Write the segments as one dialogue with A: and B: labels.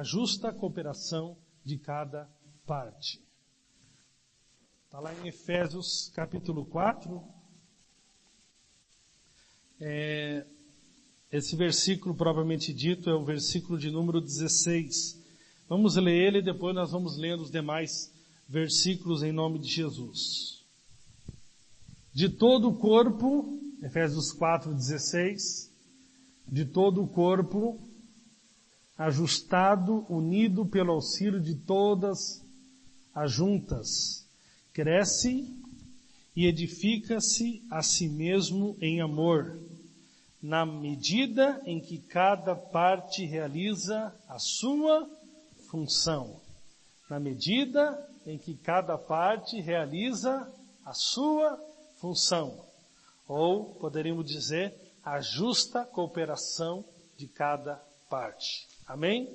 A: justa cooperação de cada parte. Está lá em Efésios capítulo 4. Esse versículo propriamente dito é o versículo de número 16. Vamos ler ele e depois nós vamos lendo os demais versículos em nome de Jesus. De todo o corpo, Efésios 4:16, de todo o corpo, ajustado, unido pelo auxílio de todas as juntas, cresce e edifica-se a si mesmo em amor, na medida em que cada parte realiza a sua função. Na medida em que cada parte realiza a sua função. Ou, poderíamos dizer, a justa cooperação de cada parte. Amém?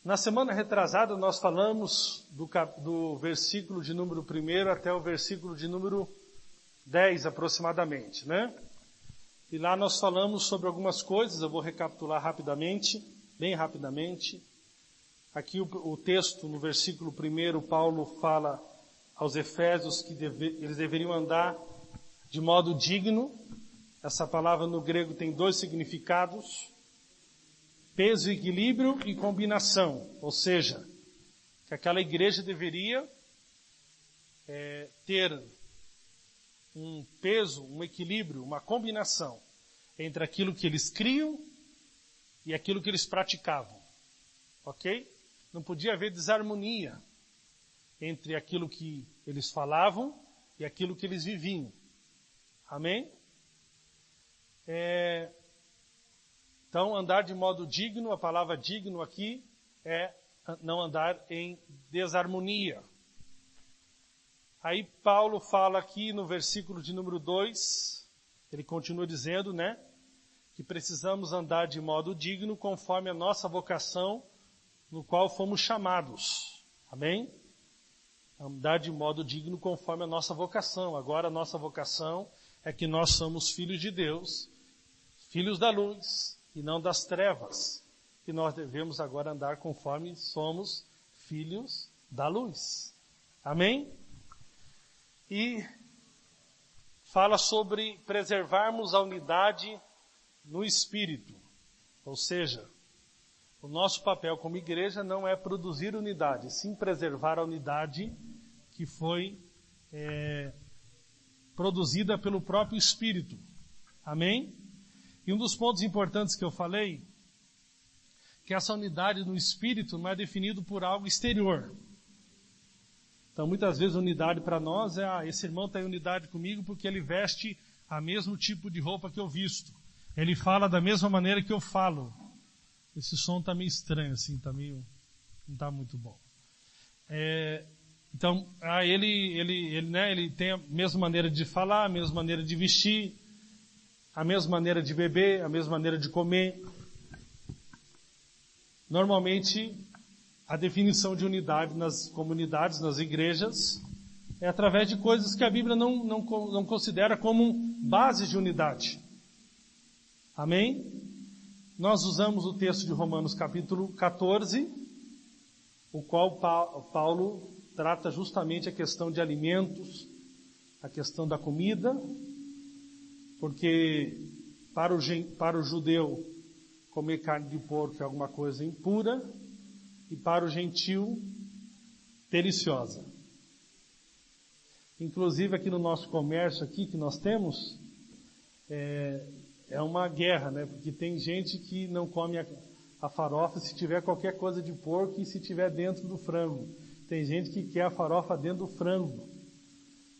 A: Na semana retrasada nós falamos do versículo de número 1 até o versículo de número 10 aproximadamente, né? E lá nós falamos sobre algumas coisas, eu vou recapitular rapidamente, bem rapidamente. Aqui o texto, no versículo 1, Paulo fala aos Efésios que eles deveriam andar de modo digno. Essa palavra no grego tem 2 significados: peso, equilíbrio e combinação. Ou seja, que aquela igreja deveria ter um peso, um equilíbrio, uma combinação entre aquilo que eles criam e aquilo que eles praticavam. Ok? Não podia haver desarmonia entre aquilo que eles falavam e aquilo que eles viviam. Amém? Então, andar de modo digno, a palavra digno aqui é não andar em desarmonia. Aí Paulo fala aqui no versículo de número 2, ele continua dizendo, né, que precisamos andar de modo digno conforme a nossa vocação no qual fomos chamados. Amém? Andar de modo digno conforme a nossa vocação. Agora a nossa vocação é que nós somos filhos de Deus, filhos da luz e não das trevas. E nós devemos agora andar conforme somos filhos da luz. Amém? E fala sobre preservarmos a unidade no Espírito. Ou seja, o nosso papel como igreja não é produzir unidade, sim preservar a unidade que foi produzida pelo próprio Espírito. Amém? E um dos pontos importantes que eu falei, que essa unidade no Espírito não é definido por algo exterior. Então, muitas vezes, unidade para nós é, esse irmão está em unidade comigo porque ele veste a mesmo tipo de roupa que eu visto. Ele fala da mesma maneira que eu falo. Esse som está meio estranho, assim, não está muito bom. Então, ele tem a mesma maneira de falar, a mesma maneira de vestir, a mesma maneira de beber, a mesma maneira de comer. Normalmente, a definição de unidade nas comunidades, nas igrejas, é através de coisas que a Bíblia não considera como base de unidade. Amém? Nós usamos o texto de Romanos capítulo 14, o qual Paulo trata justamente a questão de alimentos, a questão da comida, porque para o judeu comer carne de porco é alguma coisa impura, e para o gentio, deliciosa. Inclusive aqui no nosso comércio aqui que nós temos, é uma guerra, né? Porque tem gente que não come a farofa se tiver qualquer coisa de porco e se tiver dentro do frango. Tem gente que quer a farofa dentro do frango.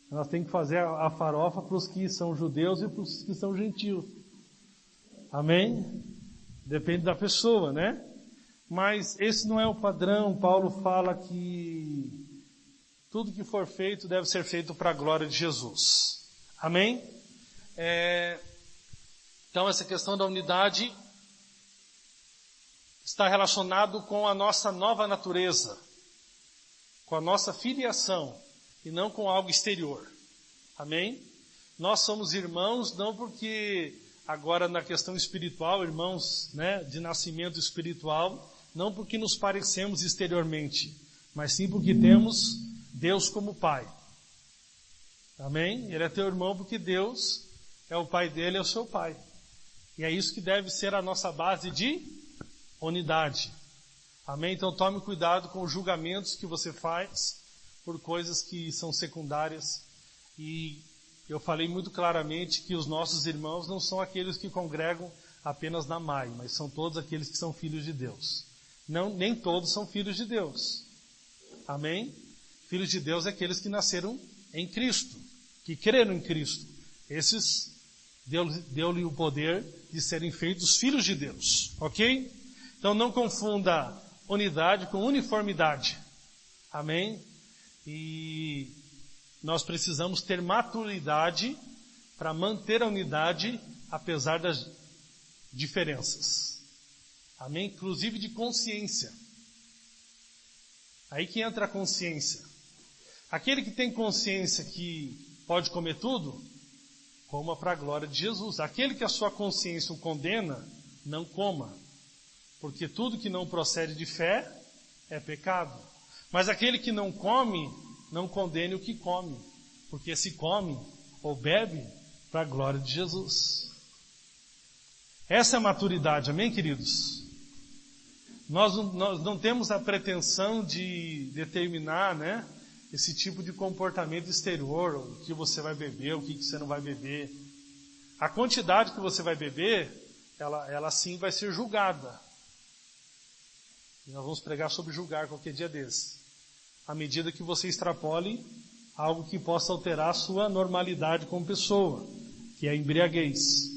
A: Nós temos que fazer a farofa para os que são judeus e para os que são gentios. Amém? Depende da pessoa, né? Mas esse não é o padrão. Paulo fala que tudo que for feito deve ser feito para a glória de Jesus. Amém? Então essa questão da unidade está relacionado com a nossa nova natureza, com a nossa filiação e não com algo exterior. Amém? Nós somos irmãos não porque agora na questão espiritual, irmãos, né, de nascimento espiritual, não porque nos parecemos exteriormente, mas sim porque temos Deus como Pai. Amém? Ele é teu irmão porque Deus é o Pai dele, é o seu Pai. E é isso que deve ser a nossa base de unidade. Amém? Então tome cuidado com os julgamentos que você faz por coisas que são secundárias. E eu falei muito claramente que os nossos irmãos não são aqueles que congregam apenas na MAI, mas são todos aqueles que são filhos de Deus. Nem todos são filhos de Deus. Amém? Filhos de Deus é aqueles que nasceram em Cristo, que creram em Cristo. Esses, deu-lhe o poder de serem feitos filhos de Deus. Ok? Então não confunda unidade com uniformidade. Amém? E nós precisamos ter maturidade para manter a unidade apesar das diferenças. Amém? Inclusive de consciência. Aí que entra a consciência. Aquele que tem consciência que pode comer tudo, coma para a glória de Jesus. Aquele que a sua consciência o condena, não coma. Porque tudo que não procede de fé é pecado. Mas aquele que não come, não condene o que come. Porque se come ou bebe, para a glória de Jesus. Essa é a maturidade, amém, queridos? Nós não temos a pretensão de determinar, né, esse tipo de comportamento exterior, o que você vai beber, o que você não vai beber. A quantidade que você vai beber, ela sim vai ser julgada. E nós vamos pregar sobre julgar qualquer dia desse. À medida que você extrapole algo que possa alterar a sua normalidade como pessoa, que é a embriaguez.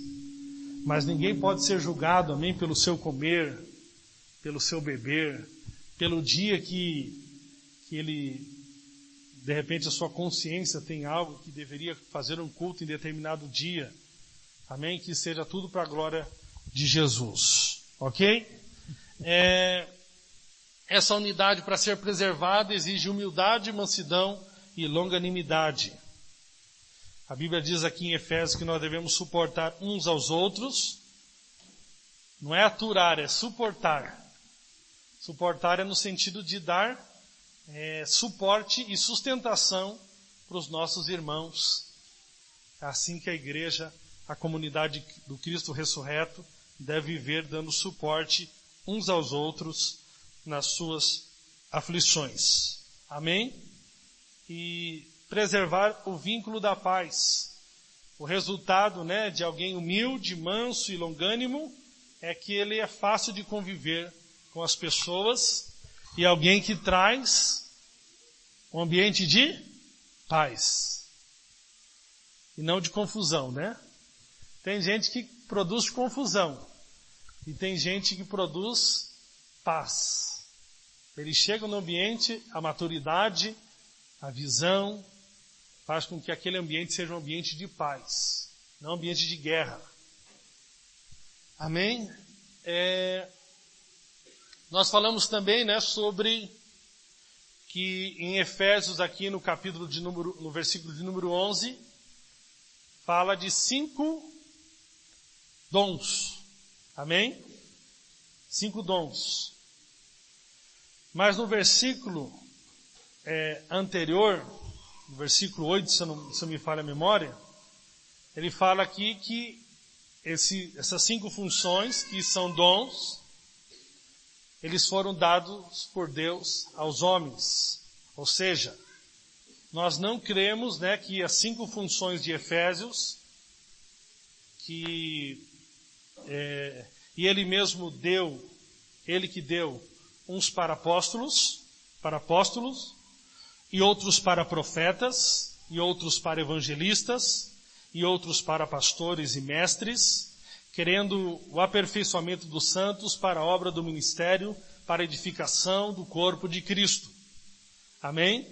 A: Mas ninguém pode ser julgado, amém, pelo seu comer, pelo seu beber, pelo dia que ele, de repente a sua consciência tem algo que deveria fazer um culto em determinado dia. Amém? Que seja tudo para a glória de Jesus. Ok? Essa unidade, para ser preservada, exige humildade, mansidão e longanimidade. A Bíblia diz aqui em Efésios que nós devemos suportar uns aos outros. Não é aturar, é suportar. Suportar é no sentido de dar suporte e sustentação para os nossos irmãos. É assim que a igreja, a comunidade do Cristo ressurreto, deve viver dando suporte uns aos outros nas suas aflições. Amém? E preservar o vínculo da paz. O resultado, né, de alguém humilde, manso e longânimo é que ele é fácil de conviver com as pessoas e alguém que traz um ambiente de paz e não de confusão, né? Tem gente que produz confusão e tem gente que produz paz. Eles chegam no ambiente, a maturidade, a visão, faz com que aquele ambiente seja um ambiente de paz, não um ambiente de guerra. Amém? Nós falamos também, né, sobre que em Efésios, aqui no no versículo de número 11, fala de 5 dons. Amém? 5 dons. Mas no versículo anterior, no versículo 8, se não me falha a memória, ele fala aqui que essas 5 funções, que são dons, eles foram dados por Deus aos homens. Ou seja, nós não cremos, né, que as 5 funções de Efésios, e ele mesmo deu, ele que deu uns para apóstolos, e outros para profetas, e outros para evangelistas, e outros para pastores e mestres, querendo o aperfeiçoamento dos santos para a obra do ministério, para a edificação do corpo de Cristo. Amém?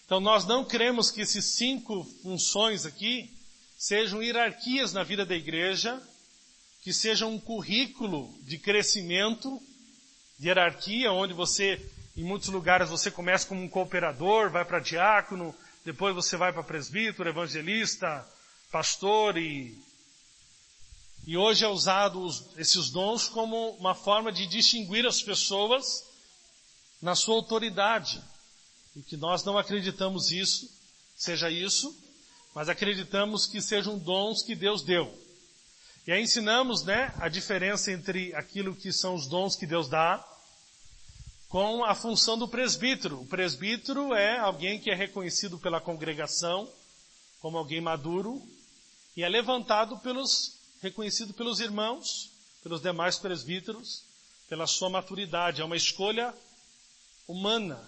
A: Então nós não cremos que esses 5 funções aqui sejam hierarquias na vida da igreja, que sejam um currículo de crescimento, de hierarquia, onde você, em muitos lugares, você começa como um cooperador, vai para diácono, depois você vai para presbítero, evangelista, pastor e E hoje é usado esses dons como uma forma de distinguir as pessoas na sua autoridade. E que nós não acreditamos seja isso, mas acreditamos que sejam dons que Deus deu. E aí ensinamos, a diferença entre aquilo que são os dons que Deus dá com a função do presbítero. O presbítero é alguém que é reconhecido pela congregação como alguém maduro e é reconhecido pelos irmãos, pelos demais presbíteros, pela sua maturidade. É uma escolha humana,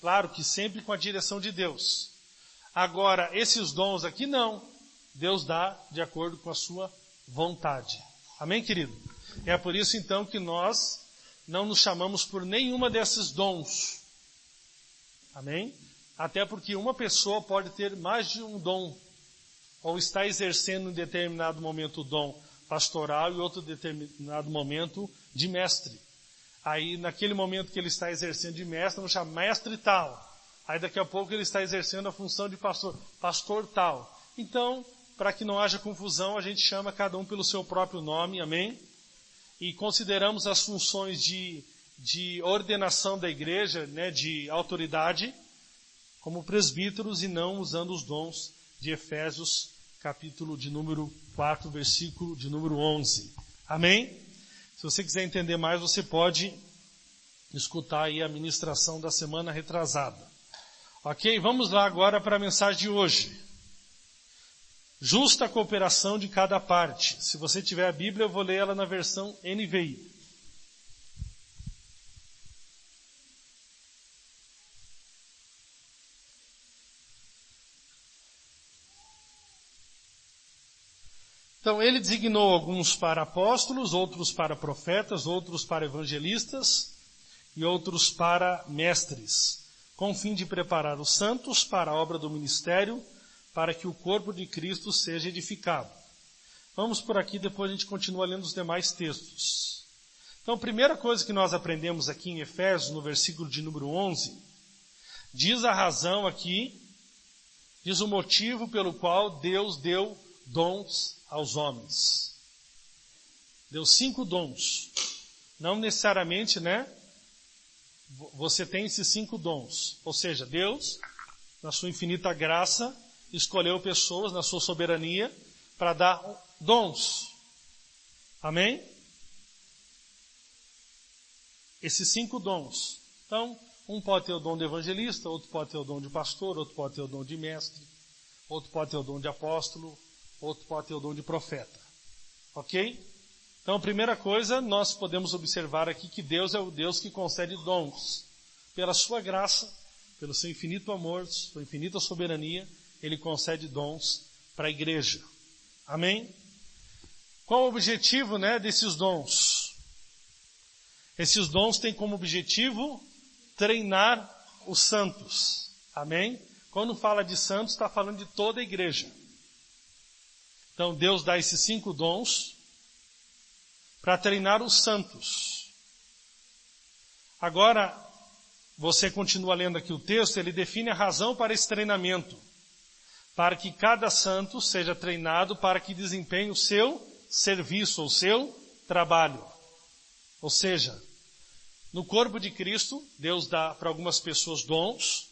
A: claro que sempre com a direção de Deus. Agora, esses dons aqui não, Deus dá de acordo com a sua vontade. Amém, querido? É por isso então que nós não nos chamamos por nenhuma desses dons. Amém? Até porque uma pessoa pode ter mais de um dom, ou está exercendo em determinado momento o dom pastoral e outro determinado momento de mestre. Aí, naquele momento que ele está exercendo de mestre, vamos chamar mestre tal. Aí, daqui a pouco, ele está exercendo a função de pastor tal. Então, para que não haja confusão, a gente chama cada um pelo seu próprio nome, amém? E consideramos as funções de ordenação da igreja, de autoridade, como presbíteros e não usando os dons de Efésios, capítulo de número 4, versículo de número 11. Amém? Se você quiser entender mais, você pode escutar aí a ministração da semana retrasada. Ok? Vamos lá agora para a mensagem de hoje. Justa cooperação de cada parte. Se você tiver a Bíblia, eu vou ler ela na versão NVI. Então, ele designou alguns para apóstolos, outros para profetas, outros para evangelistas e outros para mestres, com o fim de preparar os santos para a obra do ministério, para que o corpo de Cristo seja edificado. Vamos por aqui, depois a gente continua lendo os demais textos. Então, a primeira coisa que nós aprendemos aqui em Efésios, no versículo de número 11, diz a razão aqui, diz o motivo pelo qual Deus deu dons aos homens. Deu 5 dons. Não necessariamente, você tem esses 5 dons. Ou seja, Deus, na sua infinita graça, escolheu pessoas na sua soberania para dar dons. Amém? Esses 5 dons. Então, um pode ter o dom de evangelista, outro pode ter o dom de pastor, outro pode ter o dom de mestre, outro pode ter o dom de apóstolo, outro pode ter o dom de profeta. Ok? Então, a primeira coisa, nós podemos observar aqui que Deus é o Deus que concede dons. Pela sua graça, pelo seu infinito amor, sua infinita soberania, Ele concede dons para a igreja. Amém? Qual o objetivo, desses dons? Esses dons têm como objetivo treinar os santos. Amém? Quando fala de santos, está falando de toda a igreja. Então, Deus dá esses 5 dons para treinar os santos. Agora, você continua lendo aqui o texto, ele define a razão para esse treinamento. Para que cada santo seja treinado para que desempenhe o seu serviço, o seu trabalho. Ou seja, no corpo de Cristo, Deus dá para algumas pessoas dons,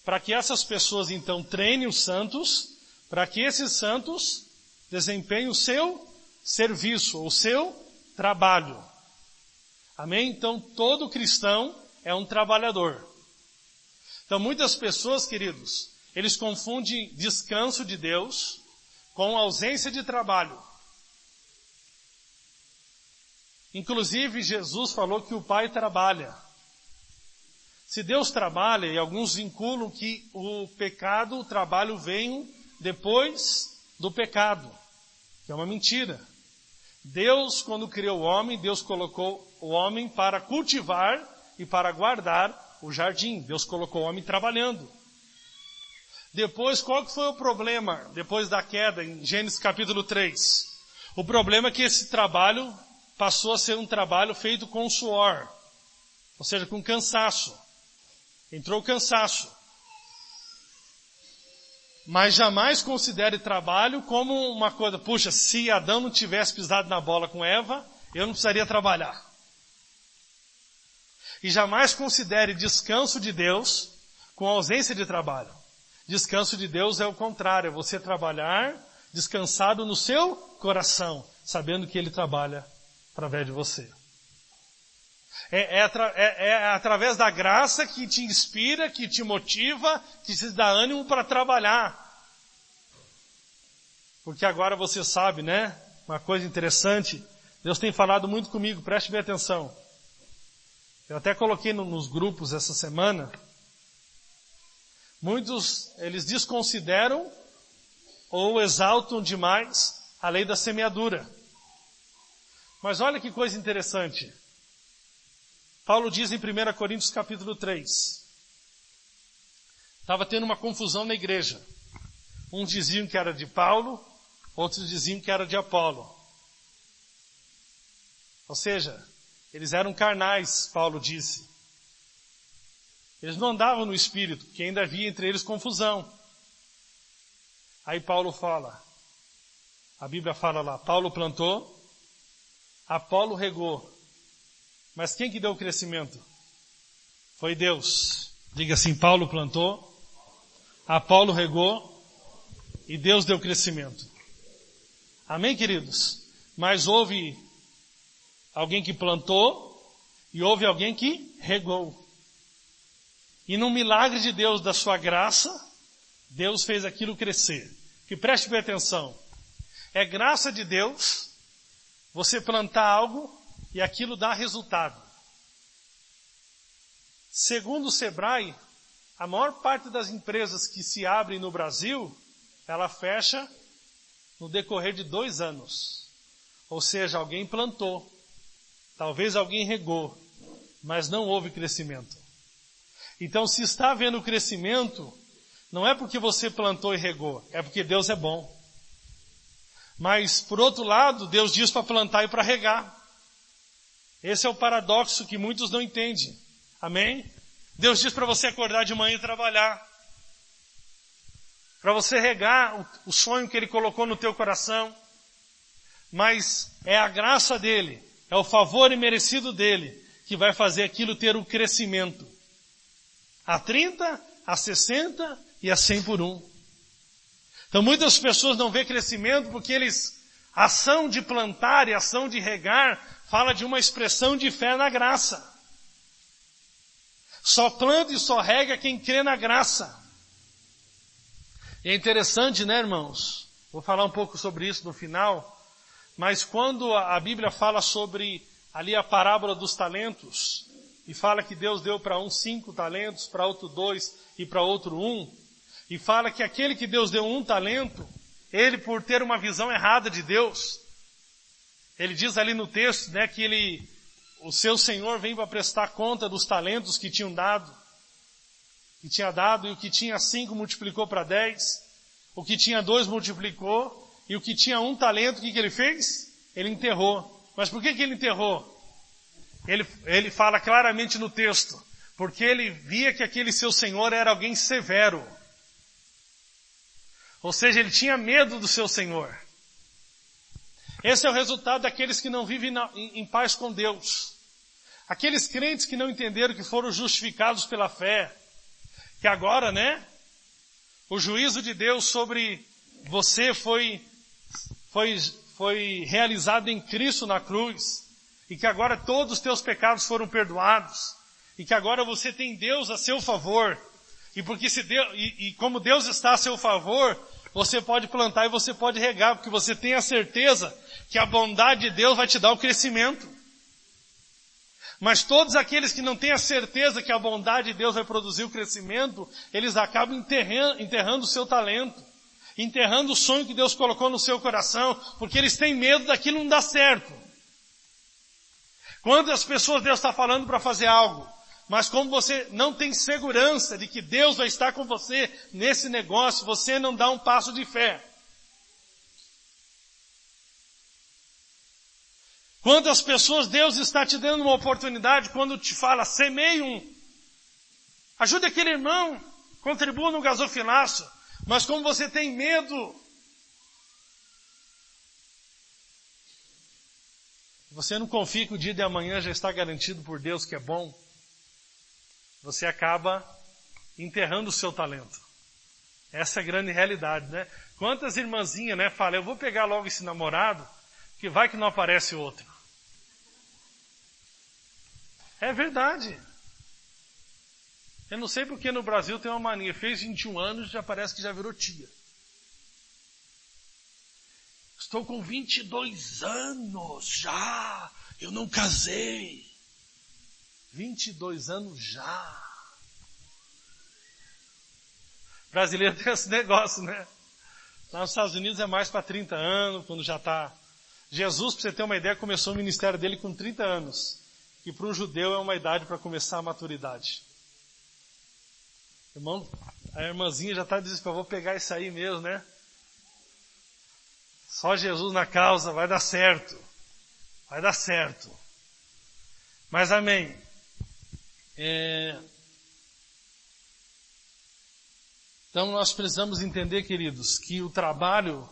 A: para que essas pessoas então treinem os santos, para que esses santos desempenhem o seu serviço, o seu trabalho. Amém? Então, todo cristão é um trabalhador. Então, muitas pessoas, queridos, eles confundem descanso de Deus com ausência de trabalho. Inclusive, Jesus falou que o Pai trabalha. Se Deus trabalha, e alguns vinculam que o pecado, o trabalho vem depois do pecado, que é uma mentira. Deus, quando criou o homem, Deus colocou o homem para cultivar e para guardar o jardim. Deus colocou o homem trabalhando. Depois, qual que foi o problema depois da queda em Gênesis capítulo 3? O problema é que esse trabalho passou a ser um trabalho feito com suor, ou seja, com cansaço. Entrou o cansaço. Mas jamais considere trabalho como uma coisa, puxa, se Adão não tivesse pisado na bola com Eva, eu não precisaria trabalhar. E jamais considere descanso de Deus com ausência de trabalho. Descanso de Deus é o contrário, é você trabalhar descansado no seu coração, sabendo que Ele trabalha através de você. É através da graça que te inspira, que te motiva, que te dá ânimo para trabalhar. Porque agora você sabe, né? Uma coisa interessante, Deus tem falado muito comigo, preste bem atenção. Eu até coloquei nos grupos essa semana. Muitos, eles desconsideram ou exaltam demais a lei da semeadura. Mas olha que coisa interessante. Paulo diz em 1 Coríntios capítulo 3. Estava tendo uma confusão na igreja. Uns diziam que era de Paulo, outros diziam que era de Apolo. Ou seja, eles eram carnais, Paulo disse. Eles não andavam no Espírito, porque ainda havia entre eles confusão. Aí Paulo fala, a Bíblia fala lá, Paulo plantou, Apolo regou. Mas quem que deu o crescimento? Foi Deus. Diga assim, Paulo plantou, Apolo regou e Deus deu crescimento. Amém, queridos? Mas houve alguém que plantou e houve alguém que regou. E num milagre de Deus, da sua graça, Deus fez aquilo crescer. Que preste bem atenção. É graça de Deus você plantar algo e aquilo dá resultado. Segundo o Sebrae, a maior parte das empresas que se abrem no Brasil, ela fecha no decorrer de 2 anos. Ou seja, alguém plantou, talvez alguém regou, mas não houve crescimento. Então, se está havendo crescimento, não é porque você plantou e regou, é porque Deus é bom. Mas, por outro lado, Deus diz para plantar e para regar. Esse é o paradoxo que muitos não entendem. Amém? Deus diz para você acordar de manhã e trabalhar. Para você regar o sonho que Ele colocou no teu coração. Mas é a graça dEle, é o favor imerecido dEle, que vai fazer aquilo ter um crescimento. A 30, a 60 e a 100 por 1. Então muitas pessoas não vê crescimento porque a ação de plantar e a ação de regar fala de uma expressão de fé na graça. Só planta e só rega quem crê na graça. E é interessante, né, irmãos? Vou falar um pouco sobre isso no final. Mas quando a Bíblia fala sobre ali a parábola dos talentos, e fala que Deus deu para um 5 talentos, para outro 2 e para outro 1, e fala que aquele que Deus deu 1 talento, ele por ter uma visão errada de Deus, ele diz ali no texto, né, que o seu Senhor vem para prestar conta dos talentos que tinha dado, e o que tinha 5 multiplicou para 10, o que tinha 2 multiplicou, e o que tinha 1 talento, o que ele fez? Ele enterrou. Mas por que ele enterrou? Ele fala claramente no texto, porque ele via que aquele seu senhor era alguém severo. Ou seja, ele tinha medo do seu senhor. Esse é o resultado daqueles que não vivem em paz com Deus. Aqueles crentes que não entenderam que foram justificados pela fé, que agora, né, o juízo de Deus sobre você foi realizado em Cristo na cruz, e que agora todos os teus pecados foram perdoados, e que agora você tem Deus a seu favor, e porque como Deus está a seu favor, você pode plantar e você pode regar, porque você tem a certeza que a bondade de Deus vai te dar o crescimento. Mas todos aqueles que não têm a certeza que a bondade de Deus vai produzir o crescimento, eles acabam enterrando o seu talento, enterrando o sonho que Deus colocou no seu coração, porque eles têm medo daquilo não dar certo. Quantas pessoas Deus está falando para fazer algo, mas como você não tem segurança de que Deus vai estar com você nesse negócio, você não dá um passo de fé. Quantas pessoas Deus está te dando uma oportunidade quando te fala, semeie ajude aquele irmão, contribua no gasofilaço, Mas como você tem medo, você não confia que o dia de amanhã já está garantido por Deus que é bom, você acaba enterrando o seu talento. Essa é a grande realidade, né? Quantas irmãzinhas, né, falam, eu vou pegar logo esse namorado, que vai que não aparece outro. É verdade. Eu não sei porque no Brasil tem uma mania, fez 21 anos e já parece que já virou tia. Estou com 22 anos já, eu não casei. 22 anos já. Brasileiro tem esse negócio, né? Lá nos Estados Unidos é mais para 30 anos, quando já está... Jesus, para você ter uma ideia, começou o ministério dele com 30 anos. Que para um judeu é uma idade para começar a maturidade. Irmão, a irmãzinha já está dizendo, vou pegar isso aí mesmo, né? Só Jesus na causa, vai dar certo. Vai dar certo. Mas amém. Então nós precisamos entender, queridos, que o trabalho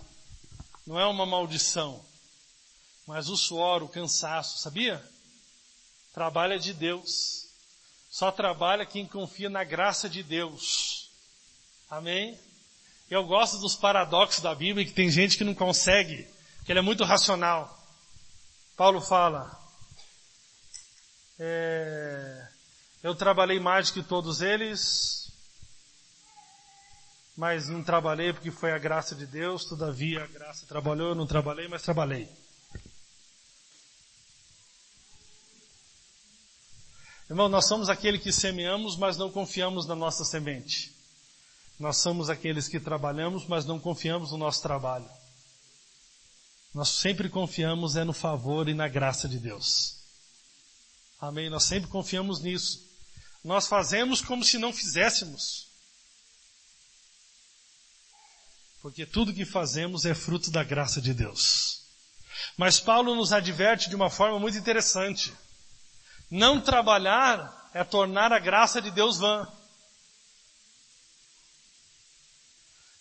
A: não é uma maldição, mas o suor, o cansaço, sabia? Trabalho é de Deus. Só trabalha quem confia na graça de Deus. Amém? Eu gosto dos paradoxos da Bíblia, que tem gente que não consegue, que ele é muito racional. Paulo fala, eu trabalhei mais do que todos eles, mas não trabalhei porque foi a graça de Deus, todavia a graça trabalhou, eu não trabalhei, mas trabalhei. Irmão, nós somos aquele que semeamos, mas não confiamos na nossa semente. Nós somos aqueles que trabalhamos, mas não confiamos no nosso trabalho. Nós sempre confiamos no favor e na graça de Deus. Amém? Nós sempre confiamos nisso. Nós fazemos como se não fizéssemos. Porque tudo que fazemos é fruto da graça de Deus. Mas Paulo nos adverte de uma forma muito interessante. Não trabalhar é tornar a graça de Deus vã.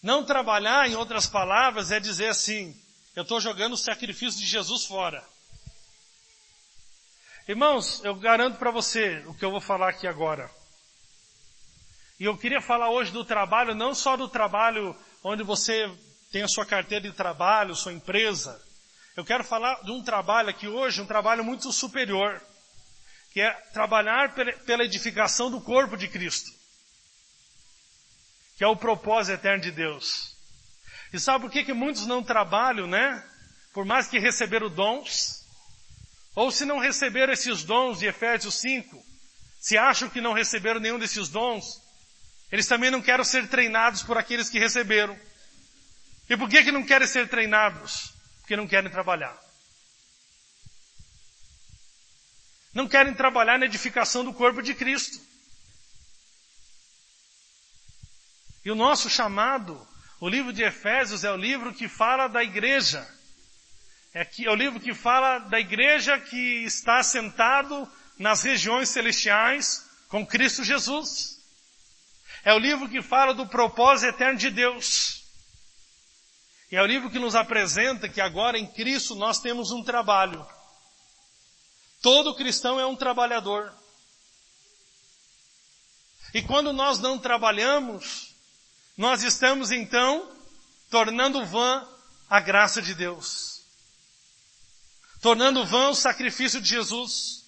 A: Não trabalhar, em outras palavras, é dizer assim, eu estou jogando o sacrifício de Jesus fora. Irmãos, eu garanto para você o que eu vou falar aqui agora. E eu queria falar hoje do trabalho, não só do trabalho onde você tem a sua carteira de trabalho, sua empresa. Eu quero falar de um trabalho aqui hoje, um trabalho muito superior, que é trabalhar pela edificação do corpo de Cristo, que é o propósito eterno de Deus. E sabe por que muitos não trabalham, né? Por mais que receberam dons, ou se não receberam esses dons de Efésios 5, se acham que não receberam nenhum desses dons, eles também não querem ser treinados por aqueles que receberam. E por que não querem ser treinados? Porque não querem trabalhar. Não querem trabalhar na edificação do corpo de Cristo. E o nosso chamado, o livro de Efésios é o livro que fala da igreja. É o livro que fala da igreja que está sentado nas regiões celestiais com Cristo Jesus. É o livro que fala do propósito eterno de Deus. E é o livro que nos apresenta que agora em Cristo nós temos um trabalho. Todo cristão é um trabalhador. E quando nós não trabalhamos, nós estamos então tornando vã a graça de Deus. Tornando vã o sacrifício de Jesus.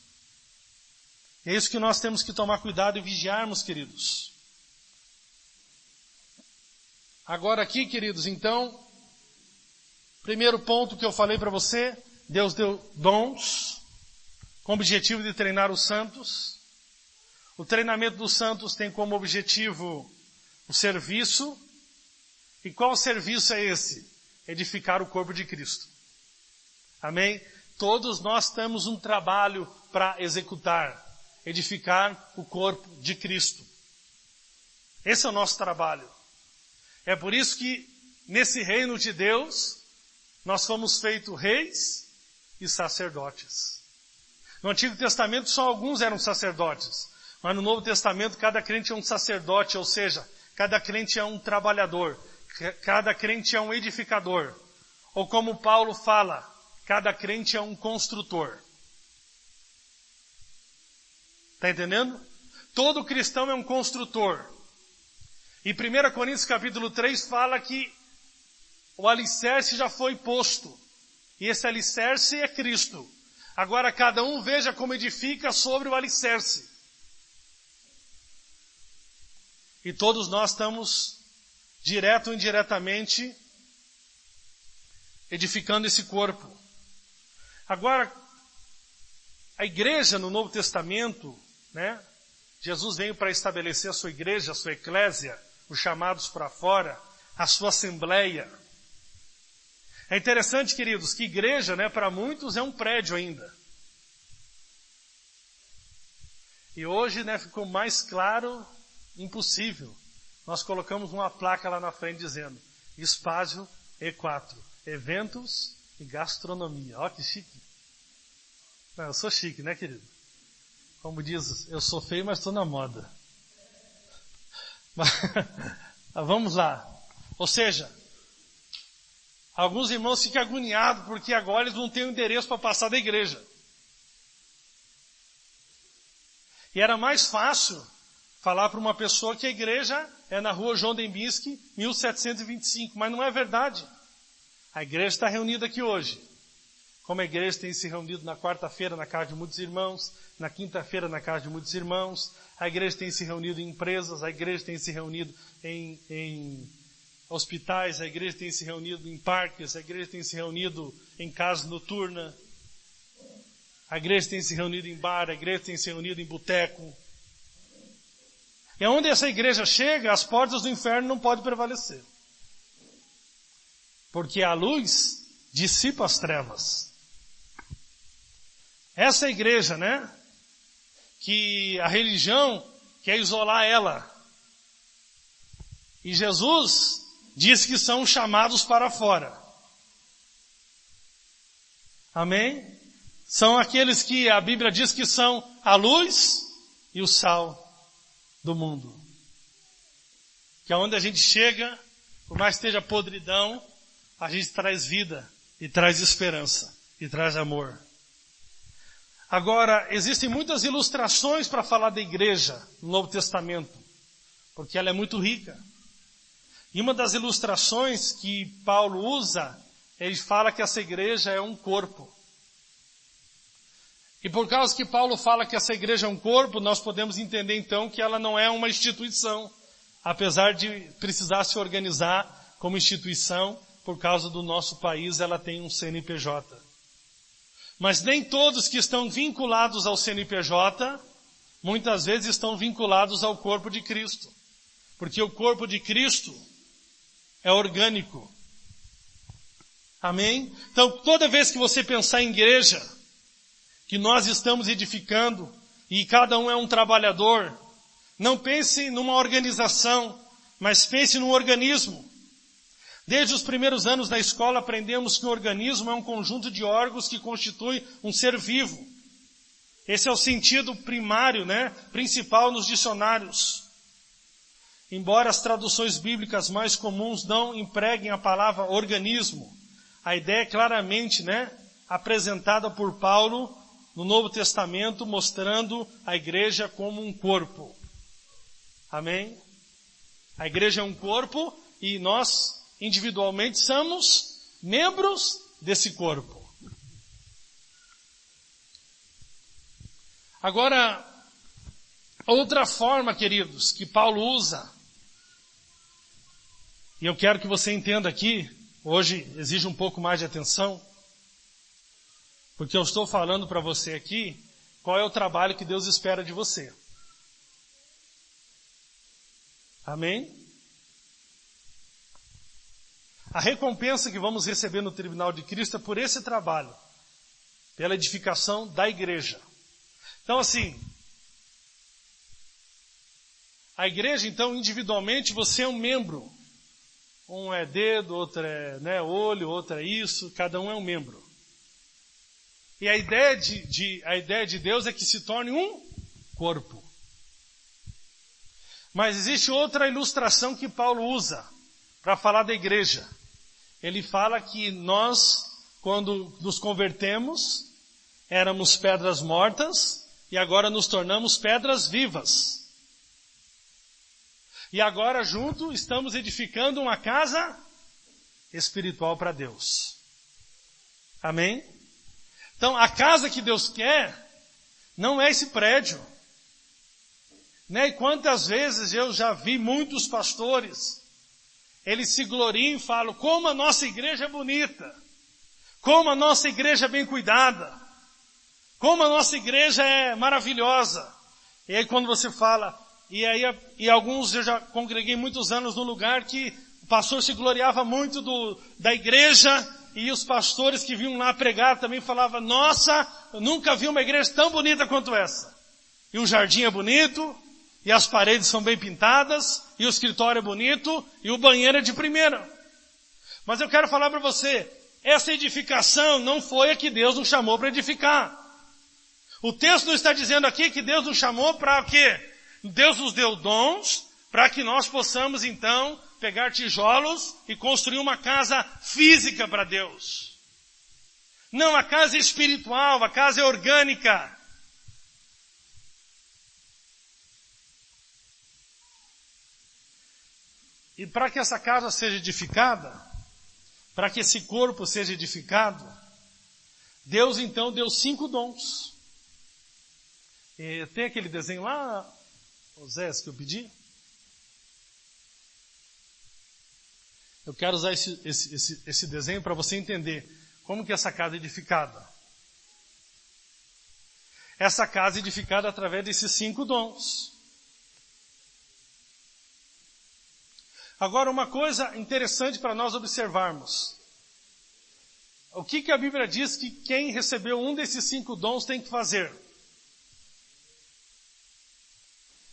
A: E é isso que nós temos que tomar cuidado e vigiarmos, queridos. Agora aqui, queridos, então, primeiro ponto que eu falei para você, Deus deu dons, com o objetivo de treinar os santos. O treinamento dos santos tem como objetivo o serviço. E qual serviço é esse? Edificar o corpo de Cristo. Amém? Todos nós temos um trabalho para executar. Edificar o corpo de Cristo. Esse é o nosso trabalho. É por isso que nesse reino de Deus, nós fomos feitos reis e sacerdotes. No Antigo Testamento só alguns eram sacerdotes, mas no Novo Testamento cada crente é um sacerdote, ou seja, cada crente é um trabalhador, cada crente é um edificador. Ou como Paulo fala, cada crente é um construtor. Está entendendo? Todo cristão é um construtor. E 1 Coríntios capítulo 3 fala que o alicerce já foi posto. E esse alicerce é Cristo. Agora cada um veja como edifica sobre o alicerce. E todos nós estamos, direto ou indiretamente, edificando esse corpo. Agora, a igreja no Novo Testamento, né? Jesus veio para estabelecer a sua igreja, a sua eclésia, os chamados para fora, a sua assembleia. É interessante, queridos, que igreja, né, para muitos é um prédio ainda. E hoje, né, ficou mais claro, impossível. Nós colocamos uma placa lá na frente dizendo, Espaço E4, eventos e gastronomia. Ó que chique. Não, eu sou chique, né, querido? Como diz, eu sou feio, mas estou na moda. Mas vamos lá. Ou seja, alguns irmãos ficam agoniados porque agora eles não têm o endereço para passar da igreja. E era mais fácil falar para uma pessoa que a igreja é na rua João Dembinski, 1725, mas não é verdade. A igreja está reunida aqui hoje. Como a igreja tem se reunido na quarta-feira na casa de muitos irmãos, na quinta-feira na casa de muitos irmãos, a igreja tem se reunido em empresas, a igreja tem se reunido em hospitais, a igreja tem se reunido em parques, a igreja tem se reunido em casa noturna, a igreja tem se reunido em bar, a igreja tem se reunido em boteco. E onde essa igreja chega, as portas do inferno não podem prevalecer. Porque a luz dissipa as trevas. Essa igreja, né? Que a religião quer isolar ela. E Jesus diz que são chamados para fora. Amém? São aqueles que a Bíblia diz que são a luz e o sal do mundo. Que é onde a gente chega, por mais que esteja podridão, a gente traz vida e traz esperança e traz amor. Agora, existem muitas ilustrações para falar da igreja no Novo Testamento, porque ela é muito rica. E uma das ilustrações que Paulo usa, ele fala que essa igreja é um corpo. E por causa que Paulo fala que essa igreja é um corpo, nós podemos entender então que ela não é uma instituição, apesar de precisar se organizar como instituição, por causa do nosso país ela tem um CNPJ. Mas nem todos que estão vinculados ao CNPJ, muitas vezes estão vinculados ao corpo de Cristo. Porque o corpo de Cristo é orgânico. Amém? Então, toda vez que você pensar em igreja, que nós estamos edificando, e cada um é um trabalhador, não pense numa organização, mas pense num organismo. Desde os primeiros anos da escola aprendemos que o organismo é um conjunto de órgãos que constitui um ser vivo. Esse é o sentido primário, né, principal nos dicionários. Embora as traduções bíblicas mais comuns não empreguem a palavra organismo, a ideia é claramente, né, apresentada por Paulo no Novo Testamento, mostrando a igreja como um corpo. Amém? A igreja é um corpo e nós individualmente somos membros desse corpo. Agora, outra forma, queridos, que Paulo usa, e eu quero que você entenda aqui, hoje exige um pouco mais de atenção, porque eu estou falando para você aqui qual é o trabalho que Deus espera de você. Amém? A recompensa que vamos receber no tribunal de Cristo é por esse trabalho, pela edificação da igreja. Então assim, a igreja então individualmente você é um membro. Um é dedo, outro é, né, olho, outro é isso, cada um é um membro. E a ideia de Deus é que se torne um corpo. Mas existe outra ilustração que Paulo usa para falar da igreja. Ele fala que nós, quando nos convertemos, éramos pedras mortas e agora nos tornamos pedras vivas. E agora junto estamos edificando uma casa espiritual para Deus. Amém? Então a casa que Deus quer não é esse prédio. Né? E quantas vezes eu já vi muitos pastores, eles se gloriam e falam, como a nossa igreja é bonita, como a nossa igreja é bem cuidada, como a nossa igreja é maravilhosa. E aí quando você fala, e alguns, eu já congreguei muitos anos num lugar que o pastor se gloriava muito da igreja, e os pastores que vinham lá pregar também falavam, nossa, eu nunca vi uma igreja tão bonita quanto essa. E o jardim é bonito, e as paredes são bem pintadas, e o escritório é bonito, e o banheiro é de primeira. Mas eu quero falar para você, essa edificação não foi a que Deus nos chamou para edificar. O texto não está dizendo aqui que Deus nos chamou para o quê? Deus nos deu dons para que nós possamos então pegar tijolos e construir uma casa física para Deus. Não, a casa é espiritual, a casa é orgânica. E para que essa casa seja edificada, para que esse corpo seja edificado, Deus então deu 5 dons. E tem aquele desenho lá, Osés, que eu pedi? Eu quero usar esse desenho para você entender como que essa casa é edificada. Essa casa é edificada através desses 5 dons. Agora, uma coisa interessante para nós observarmos. O que a Bíblia diz que quem recebeu um desses 5 dons tem que fazer?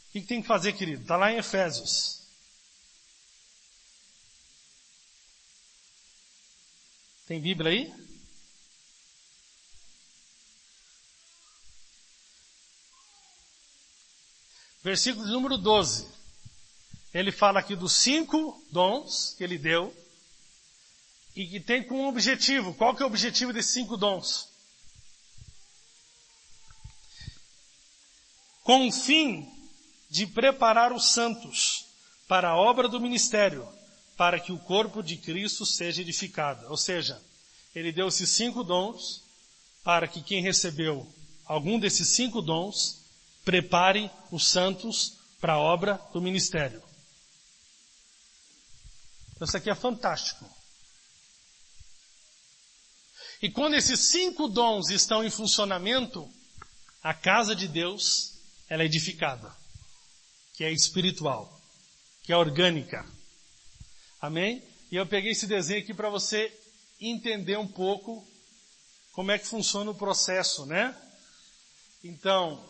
A: O que tem que fazer, querido? Está lá em Efésios. Tem Bíblia aí? Versículo número 12. Ele fala aqui dos 5 dons que ele deu e que tem como objetivo. Qual que é o objetivo desses 5 dons? Com o fim de preparar os santos para a obra do ministério, para que o corpo de Cristo seja edificado. Ou seja, ele deu esses 5 dons para que quem recebeu algum desses 5 dons prepare os santos para a obra do ministério. Então, isso aqui é fantástico. E quando esses 5 dons estão em funcionamento, a casa de Deus, ela é edificada, que é espiritual, que é orgânica. Amém? E eu peguei esse desenho aqui para você entender um pouco como é que funciona o processo, né? Então,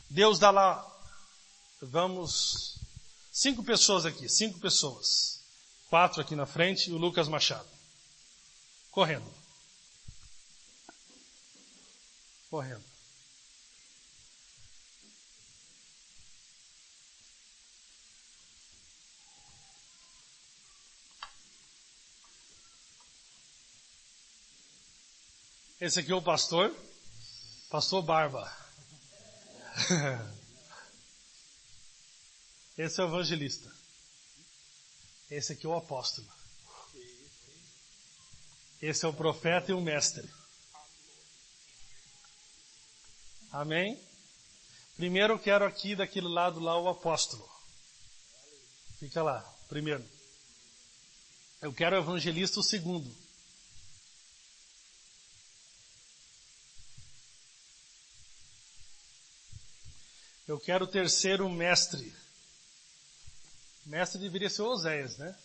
A: Deus dá lá, 5 pessoas aqui, 5 pessoas. 4 aqui na frente e o Lucas Machado. Correndo. Esse aqui é o pastor Barba. Esse é o evangelista. Esse aqui é o apóstolo. Esse é o profeta e o mestre. Amém? Primeiro eu quero aqui daquele lado lá o apóstolo. Fica lá, primeiro. Eu quero o evangelista o segundo. Eu quero o terceiro mestre. Mestre deveria ser Oséias, né?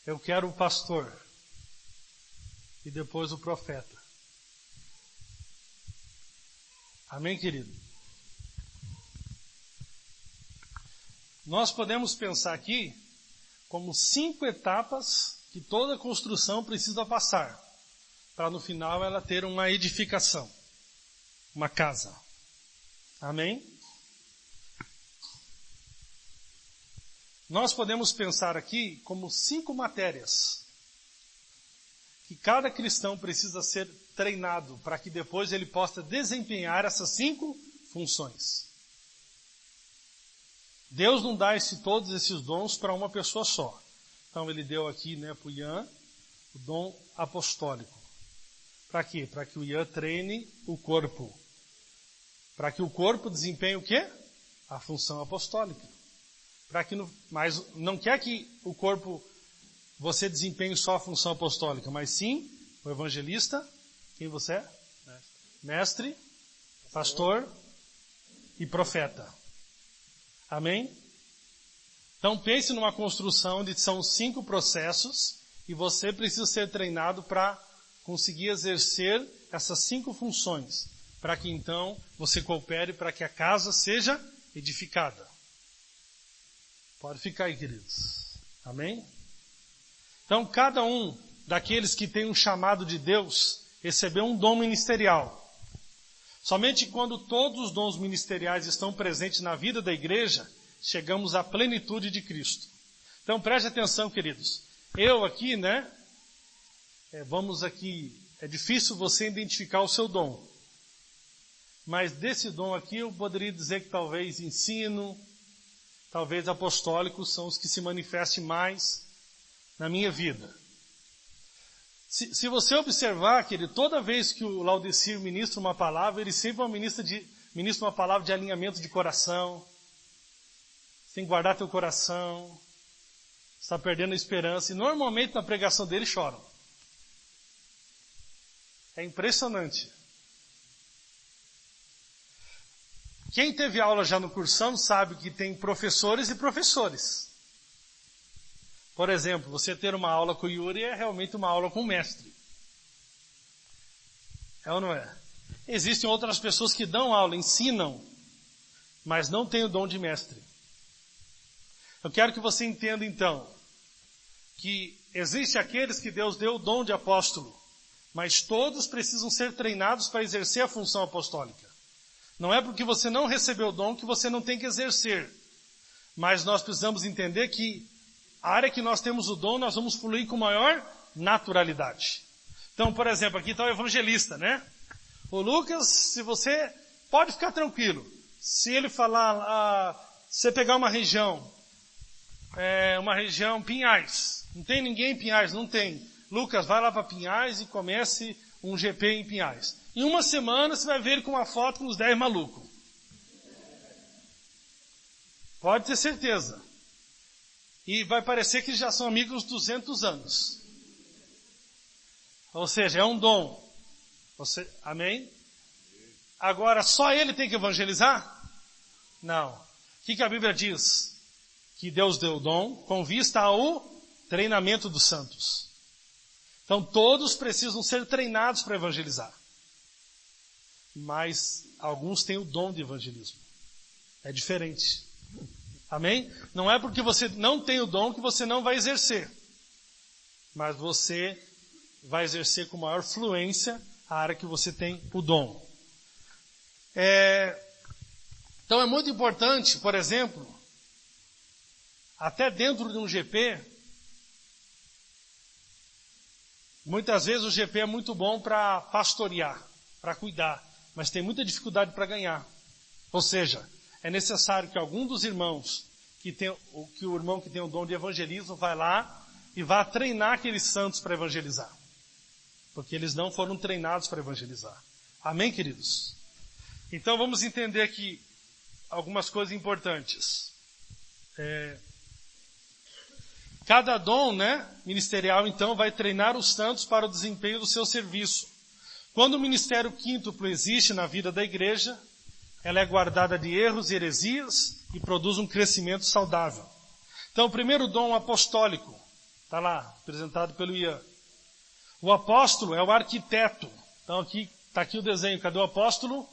A: Eu quero o pastor. E depois o profeta. Amém, querido? Nós podemos pensar aqui como 5 etapas que toda construção precisa passar. para no final ela ter uma edificação, uma casa. Amém? Nós podemos pensar aqui como 5 matérias que cada cristão precisa ser treinado para que depois ele possa desempenhar essas 5 funções. Deus não dá todos esses dons para uma pessoa só. Então ele deu aqui, para o Ian o dom apostólico. Para quê? Para que o Ian treine o corpo. Para que o corpo desempenhe o quê? A função apostólica. Mas não quer que o corpo você desempenhe só a função apostólica, mas sim o evangelista. Quem você é? Mestre, pastor e profeta. Amém? Então pense numa construção onde são 5 processos e você precisa ser treinado para conseguir exercer essas 5 funções, para que então você coopere para que a casa seja edificada. Pode ficar aí, queridos. Amém? Então, cada um daqueles que tem um chamado de Deus recebeu um dom ministerial. Somente quando todos os dons ministeriais estão presentes na vida da igreja, chegamos à plenitude de Cristo. Então, preste atenção, queridos. Eu aqui, vamos aqui, é difícil você identificar o seu dom. Mas desse dom aqui, eu poderia dizer que talvez ensino, talvez apostólicos são os que se manifestem mais na minha vida. Se você observar, querido, toda vez que o Laudecir ministra uma palavra, ele sempre ministra uma palavra de alinhamento de coração. Você tem que guardar teu coração. Está perdendo a esperança. E normalmente na pregação dele choram. É impressionante. Quem teve aula já no cursão sabe que tem professores e professores. Por exemplo, você ter uma aula com o Yuri é realmente uma aula com o mestre. É ou não é? Existem outras pessoas que dão aula, ensinam, mas não têm o dom de mestre. Eu quero que você entenda então, que existe aqueles que Deus deu o dom de apóstolo, mas todos precisam ser treinados para exercer a função apostólica. Não é porque você não recebeu o dom que você não tem que exercer. Mas nós precisamos entender que a área que nós temos o dom, nós vamos fluir com maior naturalidade. Então, por exemplo, aqui está o evangelista, O Lucas, se você pode ficar tranquilo. Se ele falar, você pegar uma região Pinhais. Não tem ninguém em Pinhais, não tem. Lucas, vai lá para Pinhais e comece um GP em Pinhais. Em uma semana você vai ver ele com uma foto com os 10 malucos. Pode ter certeza. E vai parecer que já são amigos 200 anos. Ou seja, é um dom. Amém? Agora, só ele tem que evangelizar? Não. O que a Bíblia diz? Que Deus deu o dom com vista ao treinamento dos santos. Então, todos precisam ser treinados para evangelizar. Mas alguns têm o dom de evangelismo. É diferente. Amém? Não é porque você não tem o dom que você não vai exercer. Mas você vai exercer com maior fluência a área que você tem o dom. Então é muito importante, por exemplo, até dentro de um GP, muitas vezes o GP é muito bom para pastorear, para cuidar, mas tem muita dificuldade para ganhar. Ou seja, é necessário que algum dos irmãos, que o irmão que tem o dom de evangelismo, vai lá e vá treinar aqueles santos para evangelizar. Porque eles não foram treinados para evangelizar. Amém, queridos? Então vamos entender aqui algumas coisas importantes. Cada dom, ministerial, então, vai treinar os santos para o desempenho do seu serviço. Quando o ministério quíntuplo existe na vida da igreja, ela é guardada de erros e heresias e produz um crescimento saudável. Então, o primeiro dom apostólico, está lá, apresentado pelo Ian. O apóstolo é o arquiteto. Então, está aqui o desenho. Cadê o apóstolo?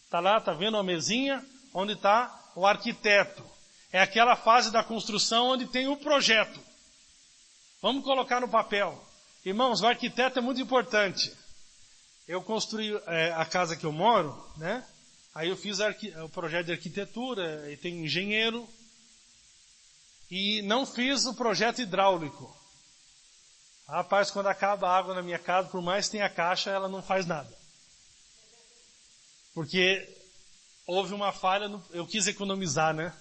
A: Está lá, está vendo a mesinha? Onde está o arquiteto? É aquela fase da construção onde tem o projeto. Vamos colocar no papel. Irmãos, o arquiteto é muito importante. eu construí a casa que eu moro, né? Aí eu fiz o projeto de arquitetura, e tem engenheiro, e não fiz o projeto hidráulico. Rapaz, quando acaba a água na minha casa, por mais que tenha caixa, ela não faz nada. Porque houve uma falha, eu quis economizar, né?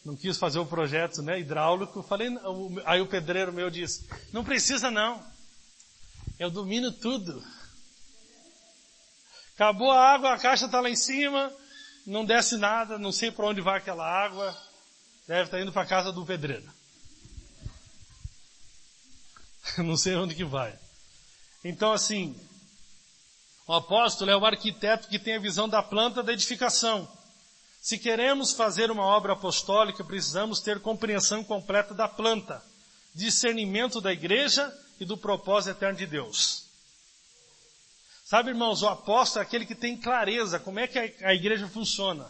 A: Não quis fazer o projeto, né, hidráulico. Aí o pedreiro meu disse, não precisa não, eu domino tudo. Acabou a água, a caixa está lá em cima, não desce nada, não sei para onde vai aquela água, deve estar indo para a casa do pedreiro. Não sei onde que vai. Então assim, o apóstolo é o arquiteto que tem a visão da planta da edificação. Se queremos fazer uma obra apostólica, precisamos ter compreensão completa da planta, discernimento da igreja e do propósito eterno de Deus. Sabe, irmãos, o apóstolo é aquele que tem clareza como é que a igreja funciona.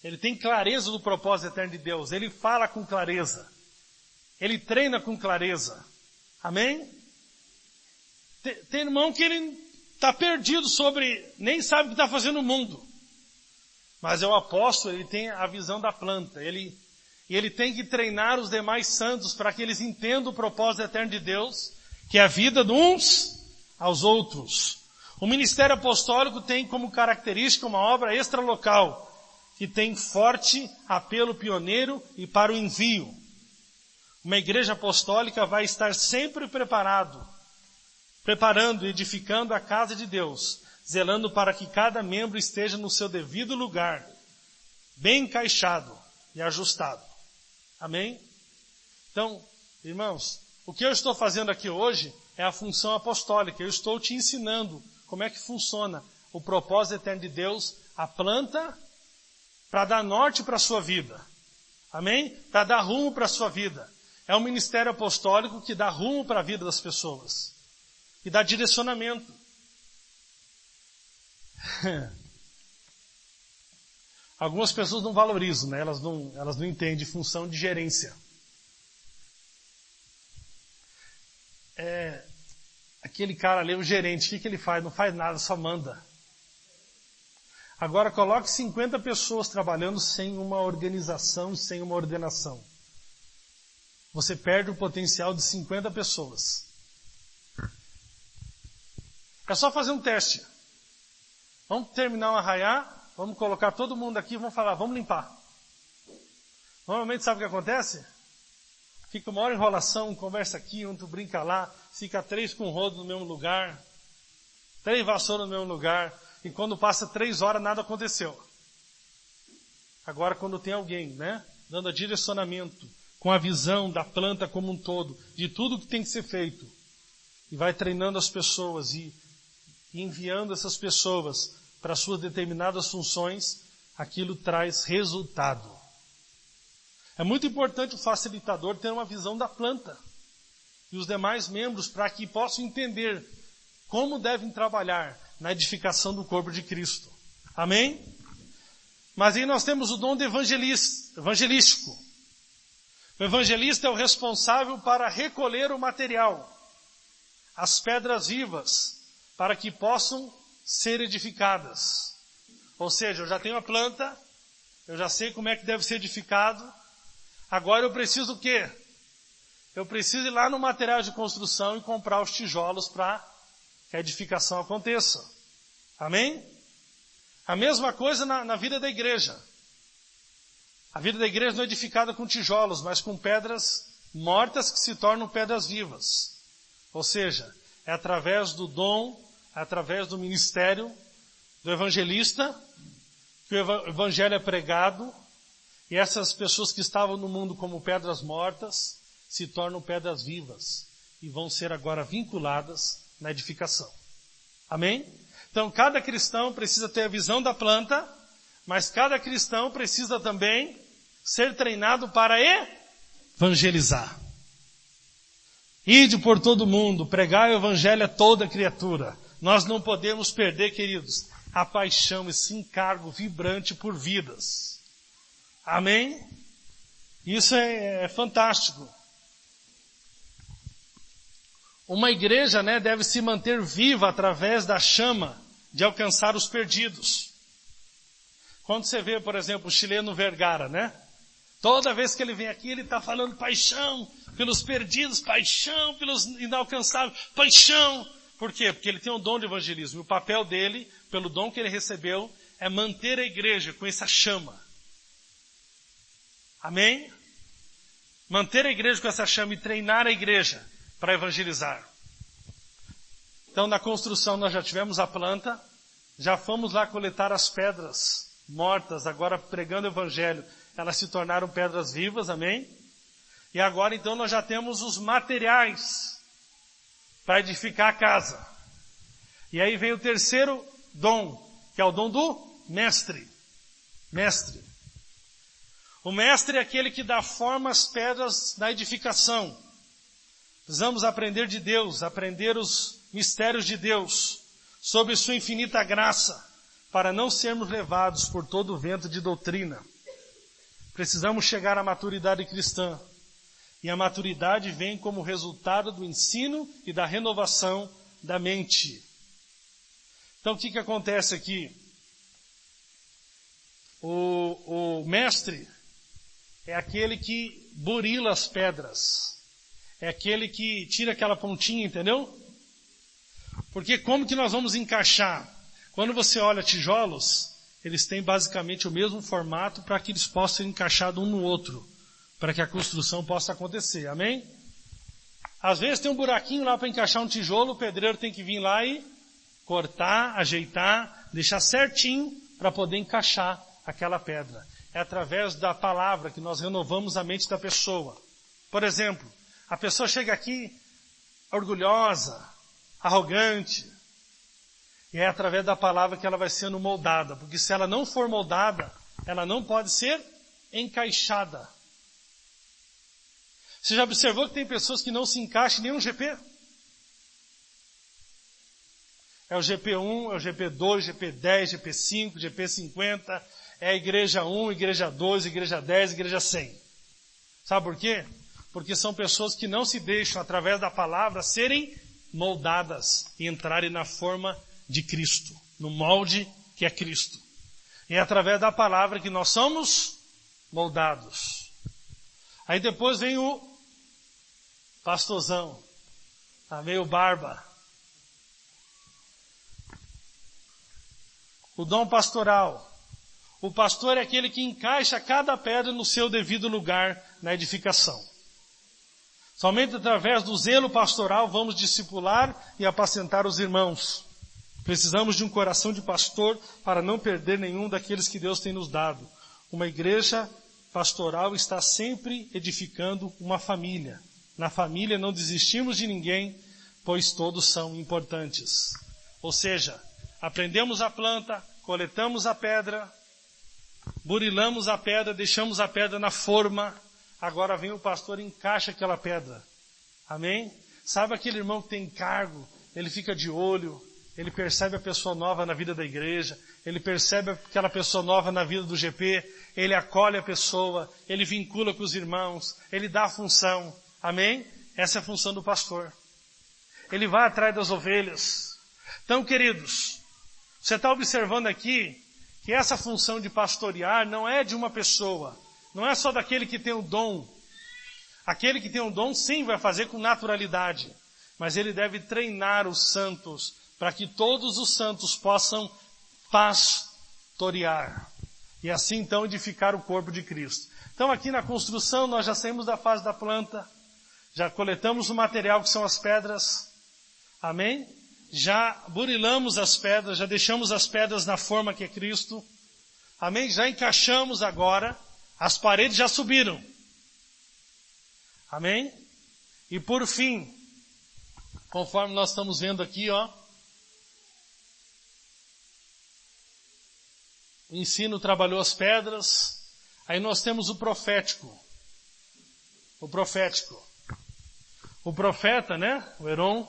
A: Ele tem clareza do propósito eterno de Deus. Ele fala com clareza. Ele treina com clareza. Amém? Tem irmão que ele está perdido nem sabe o que está fazendo no mundo. Mas é o apóstolo, ele tem a visão da planta. Ele tem que treinar os demais santos para que eles entendam o propósito eterno de Deus, que é a vida de uns aos outros. O ministério apostólico tem como característica uma obra extralocal, que tem forte apelo pioneiro e para o envio. Uma igreja apostólica vai estar sempre preparando e edificando a casa de Deus, zelando para que cada membro esteja no seu devido lugar, bem encaixado e ajustado. Amém? Então, irmãos, o que eu estou fazendo aqui hoje é a função apostólica. Eu estou te ensinando como é que funciona o propósito eterno de Deus, a planta, para dar norte para a sua vida. Amém? Para dar rumo para a sua vida. É um ministério apostólico que dá rumo para a vida das pessoas. E dá direcionamento. Algumas pessoas não valorizam, né? Elas não entendem função de gerência. Aquele cara ali, o gerente, o que ele faz? Não faz nada, só manda. Agora coloque 50 pessoas trabalhando sem uma organização, sem uma ordenação. Você perde o potencial de 50 pessoas. É só fazer um teste. Vamos terminar um arraiá, vamos colocar todo mundo aqui, vamos falar, vamos limpar. Normalmente sabe o que acontece? Fica uma hora enrolação, um conversa aqui, outro brinca lá, fica 3 com rodo no mesmo lugar, 3 vassouras no mesmo lugar, e quando passa 3 horas nada aconteceu. Agora quando tem alguém, né, dando a direcionamento, com a visão da planta como um todo, de tudo que tem que ser feito, e vai treinando as pessoas e enviando essas pessoas para suas determinadas funções, aquilo traz resultado. É muito importante o facilitador ter uma visão da planta e os demais membros para que possam entender como devem trabalhar na edificação do corpo de Cristo. Amém? Mas aí nós temos o dom de evangelístico. O evangelista é o responsável para recolher o material, as pedras vivas, para que possam ser edificadas. Ou seja, eu já tenho a planta, eu já sei como é que deve ser edificado, agora eu preciso o quê? Eu preciso ir lá no material de construção e comprar os tijolos para que a edificação aconteça. Amém? A mesma coisa na vida da igreja. A vida da igreja não é edificada com tijolos, mas com pedras mortas que se tornam pedras vivas. Ou seja, é através do dom, é através do ministério do evangelista que o evangelho é pregado e essas pessoas que estavam no mundo como pedras mortas se tornam pedras vivas e vão ser agora vinculadas na edificação. Amém? Então cada cristão precisa ter a visão da planta, mas cada cristão precisa também ser treinado para evangelizar. Ide por todo mundo, pregar o evangelho a toda criatura. Nós não podemos perder, queridos, a paixão, esse encargo vibrante por vidas. Amém? Isso é fantástico. Uma igreja, né, deve se manter viva através da chama de alcançar os perdidos. Quando você vê, por exemplo, o chileno Vergara, né? Toda vez que ele vem aqui, ele está falando paixão pelos perdidos, paixão pelos inalcançáveis, paixão. Por quê? Porque ele tem um dom de evangelismo. E o papel dele, pelo dom que ele recebeu, é manter a igreja com essa chama. Amém? Manter a igreja com essa chama e treinar a igreja para evangelizar. Então, na construção nós já tivemos a planta, já fomos lá coletar as pedras mortas, agora pregando o evangelho, elas se tornaram pedras vivas, amém? E agora então nós já temos os materiais para edificar a casa. E aí vem o terceiro dom, que é o dom do mestre. Mestre. O mestre é aquele que dá forma às pedras na edificação. Precisamos aprender de Deus, aprender os mistérios de Deus, sob sua infinita graça, para não sermos levados por todo o vento de doutrina. Precisamos chegar à maturidade cristã. E a maturidade vem como resultado do ensino e da renovação da mente. Então o que acontece aqui? O mestre é aquele que burila as pedras. É aquele que tira aquela pontinha, entendeu? Porque como que nós vamos encaixar? Quando você olha tijolos, eles têm basicamente o mesmo formato para que eles possam ser encaixados um no outro, para que a construção possa acontecer, amém? Às vezes tem um buraquinho lá para encaixar um tijolo, o pedreiro tem que vir lá e cortar, ajeitar, deixar certinho para poder encaixar aquela pedra. É através da palavra que nós renovamos a mente da pessoa. Por exemplo, a pessoa chega aqui orgulhosa, arrogante, e é através da palavra que ela vai sendo moldada, porque se ela não for moldada, ela não pode ser encaixada. Você já observou que tem pessoas que não se encaixam em nenhum GP? É o GP1, é o GP2, GP10, GP5, GP50, é a igreja 1, igreja 2, igreja 10, igreja 100. Sabe por quê? Porque são pessoas que não se deixam, através da palavra, serem moldadas e entrarem na forma de Cristo, no molde que é Cristo. E é através da palavra que nós somos moldados. Aí depois vem o pastorzão, vem o barba. O dom pastoral. O pastor é aquele que encaixa cada pedra no seu devido lugar na edificação. Somente através do zelo pastoral vamos discipular e apacentar os irmãos. Precisamos de um coração de pastor para não perder nenhum daqueles que Deus tem nos dado. Uma igreja pastoral está sempre edificando uma família. Na família não desistimos de ninguém, pois todos são importantes. Ou seja, aprendemos a planta, coletamos a pedra, burilamos a pedra, deixamos a pedra na forma. Agora vem o pastor e encaixa aquela pedra. Amém? Sabe aquele irmão que tem cargo, ele fica de olho, ele percebe a pessoa nova na vida da igreja, ele percebe aquela pessoa nova na vida do GP, ele acolhe a pessoa, ele vincula com os irmãos, ele dá a função. Amém? Essa é a função do pastor. Ele vai atrás das ovelhas. Então, queridos, você está observando aqui que essa função de pastorear não é de uma pessoa, não é só daquele que tem o dom. Aquele que tem o dom sim vai fazer com naturalidade, mas ele deve treinar os santos para que todos os santos possam pastorear. E assim então edificar o corpo de Cristo. Então aqui na construção nós já saímos da fase da planta, já coletamos o material que são as pedras, amém? Já burilamos as pedras, já deixamos as pedras na forma que é Cristo, amém? Já encaixamos agora, as paredes já subiram, amém? E por fim, conforme nós estamos vendo aqui, o ensino trabalhou as pedras, aí nós temos o profético. O profético. O profeta, né? O Heron,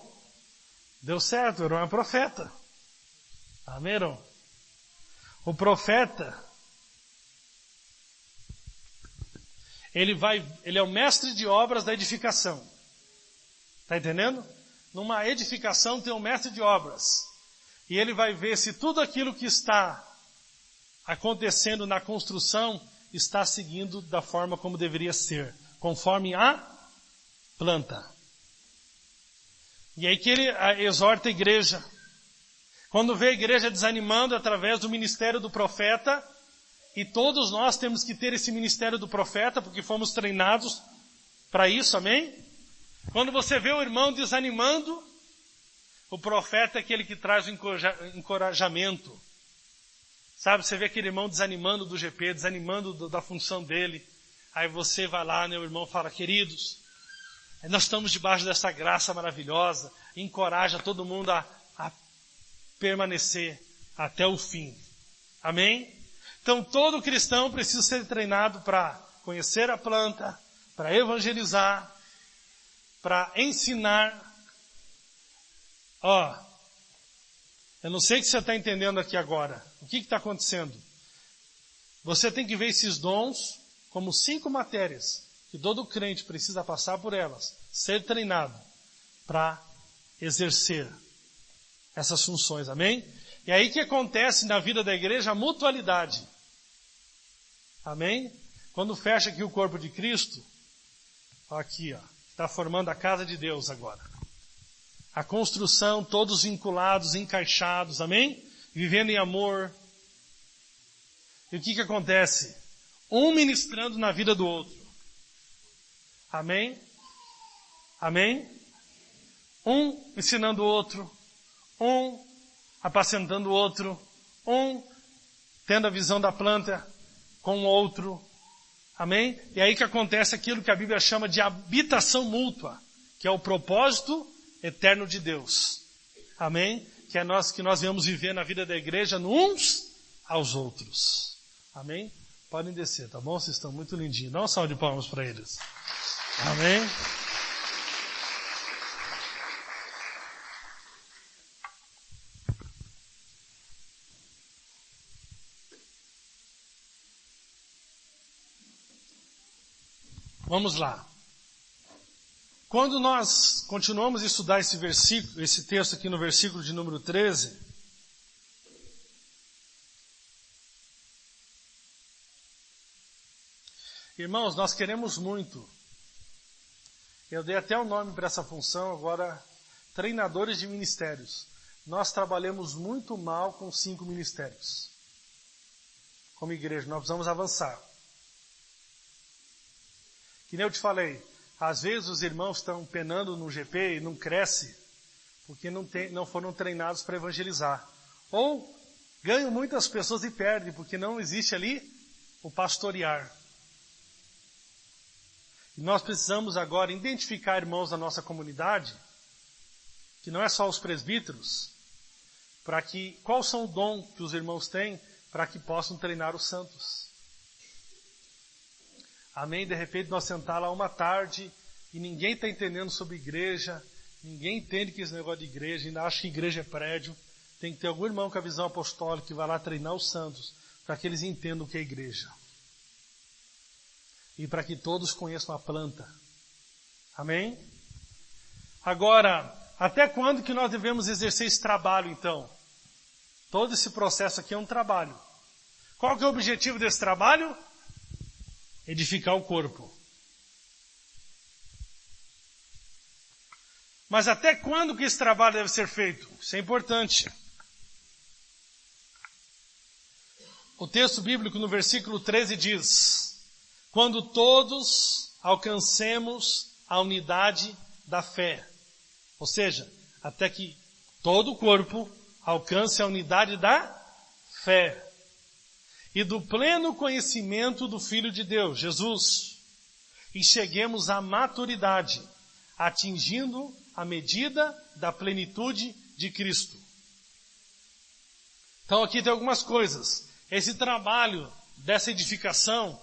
A: deu certo, o Heron é profeta. Amém, Heron? O profeta, ele é o mestre de obras da edificação. Está entendendo? numa edificação tem um mestre de obras. E ele vai ver se tudo aquilo que está acontecendo na construção está seguindo da forma como deveria ser, conforme a planta. E aí que ele exorta a igreja. Quando vê a igreja desanimando através do ministério do profeta, e todos nós temos que ter esse ministério do profeta, porque fomos treinados para isso, amém? Quando você vê o irmão desanimando, o profeta é aquele que traz o encorajamento. Sabe, você vê aquele irmão desanimando do GP, desanimando da função dele. Aí você vai lá, né, o irmão fala, queridos, nós estamos debaixo dessa graça maravilhosa, encoraja todo mundo a permanecer até o fim. Amém? Então todo cristão precisa ser treinado para conhecer a planta, para evangelizar, para ensinar. Eu não sei o que você está entendendo aqui agora. O que está acontecendo? Você tem que ver esses dons como 5 matérias que todo crente precisa passar por elas, ser treinado para exercer essas funções, amém? E aí que acontece na vida da igreja a mutualidade, amém? Quando fecha aqui o corpo de Cristo, aqui, está formando a casa de Deus agora. A construção, todos vinculados, encaixados, amém? Vivendo em amor. E o que acontece? Um ministrando na vida do outro. Amém? Amém? Um ensinando o outro. Um apacentando o outro. Um tendo a visão da planta com o outro. Amém? E aí que acontece aquilo que a Bíblia chama de habitação mútua, que é o propósito eterno de Deus. Amém? Que é que nós viemos viver na vida da igreja uns aos outros. Amém? Podem descer, tá bom? Vocês estão muito lindinhos. Dá uma salva de palmas para eles. Amém? Vamos lá. Quando nós continuamos a estudar esse texto aqui no versículo de número 13, irmãos, nós queremos muito. Eu dei até o nome para essa função agora, treinadores de ministérios. Nós trabalhamos muito mal com 5 ministérios. Como igreja, nós precisamos avançar. Que nem eu te falei, às vezes os irmãos estão penando no GP e não cresce, porque não foram treinados para evangelizar. Ou ganham muitas pessoas e perdem, porque não existe ali o pastorear. E nós precisamos agora identificar irmãos da nossa comunidade, que não é só os presbíteros, qual são o dom que os irmãos têm para que possam treinar os santos. Amém? De repente nós sentar lá uma tarde e ninguém está entendendo sobre igreja, ninguém entende que esse negócio de igreja, ainda acha que igreja é prédio. Tem que ter algum irmão com a visão apostólica que vai lá treinar os santos para que eles entendam o que é igreja. E para que todos conheçam a planta. Amém? Agora, até quando que nós devemos exercer esse trabalho então? Todo esse processo aqui é um trabalho. Qual que é o objetivo desse trabalho? Edificar o corpo. Mas até quando que esse trabalho deve ser feito? Isso é importante. O texto bíblico no versículo 13 diz: quando todos alcancemos a unidade da fé. Ou seja, até que todo o corpo alcance a unidade da fé. E do pleno conhecimento do Filho de Deus, Jesus. E cheguemos à maturidade, atingindo a medida da plenitude de Cristo. Então aqui tem algumas coisas. Esse trabalho dessa edificação,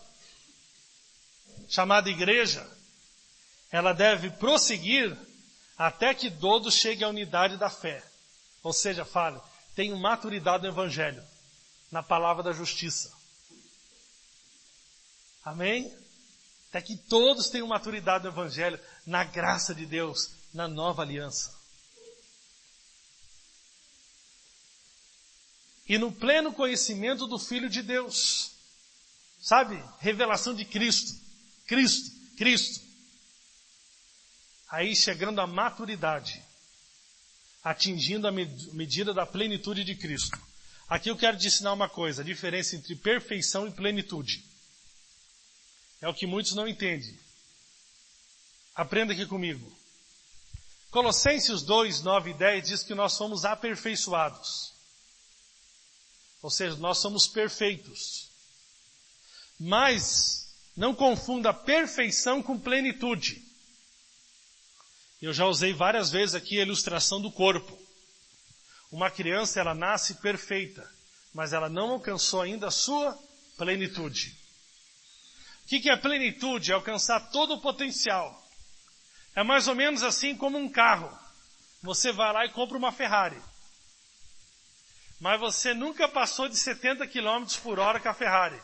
A: chamada igreja, ela deve prosseguir até que todos cheguem à unidade da fé. Ou seja, tenham maturidade no Evangelho, na palavra da justiça. Amém? Até que todos tenham maturidade no Evangelho, na graça de Deus, na nova aliança. e no pleno conhecimento do Filho de Deus. Sabe? Revelação de Cristo. Cristo. Aí chegando à maturidade, atingindo a medida da plenitude de Cristo. Aqui eu quero te ensinar uma coisa, a diferença entre perfeição e plenitude. É o que muitos não entendem. Aprenda aqui comigo. Colossenses 2, 9 e 10 diz que nós somos aperfeiçoados. Ou seja, nós somos perfeitos. Mas não confunda perfeição com plenitude. Eu já usei várias vezes aqui a ilustração do corpo. Uma criança, ela nasce perfeita, mas ela não alcançou ainda a sua plenitude. O que é plenitude? É alcançar todo o potencial. É mais ou menos assim como um carro. Você vai lá e compra uma Ferrari. Mas você nunca passou de 70 km por hora com a Ferrari.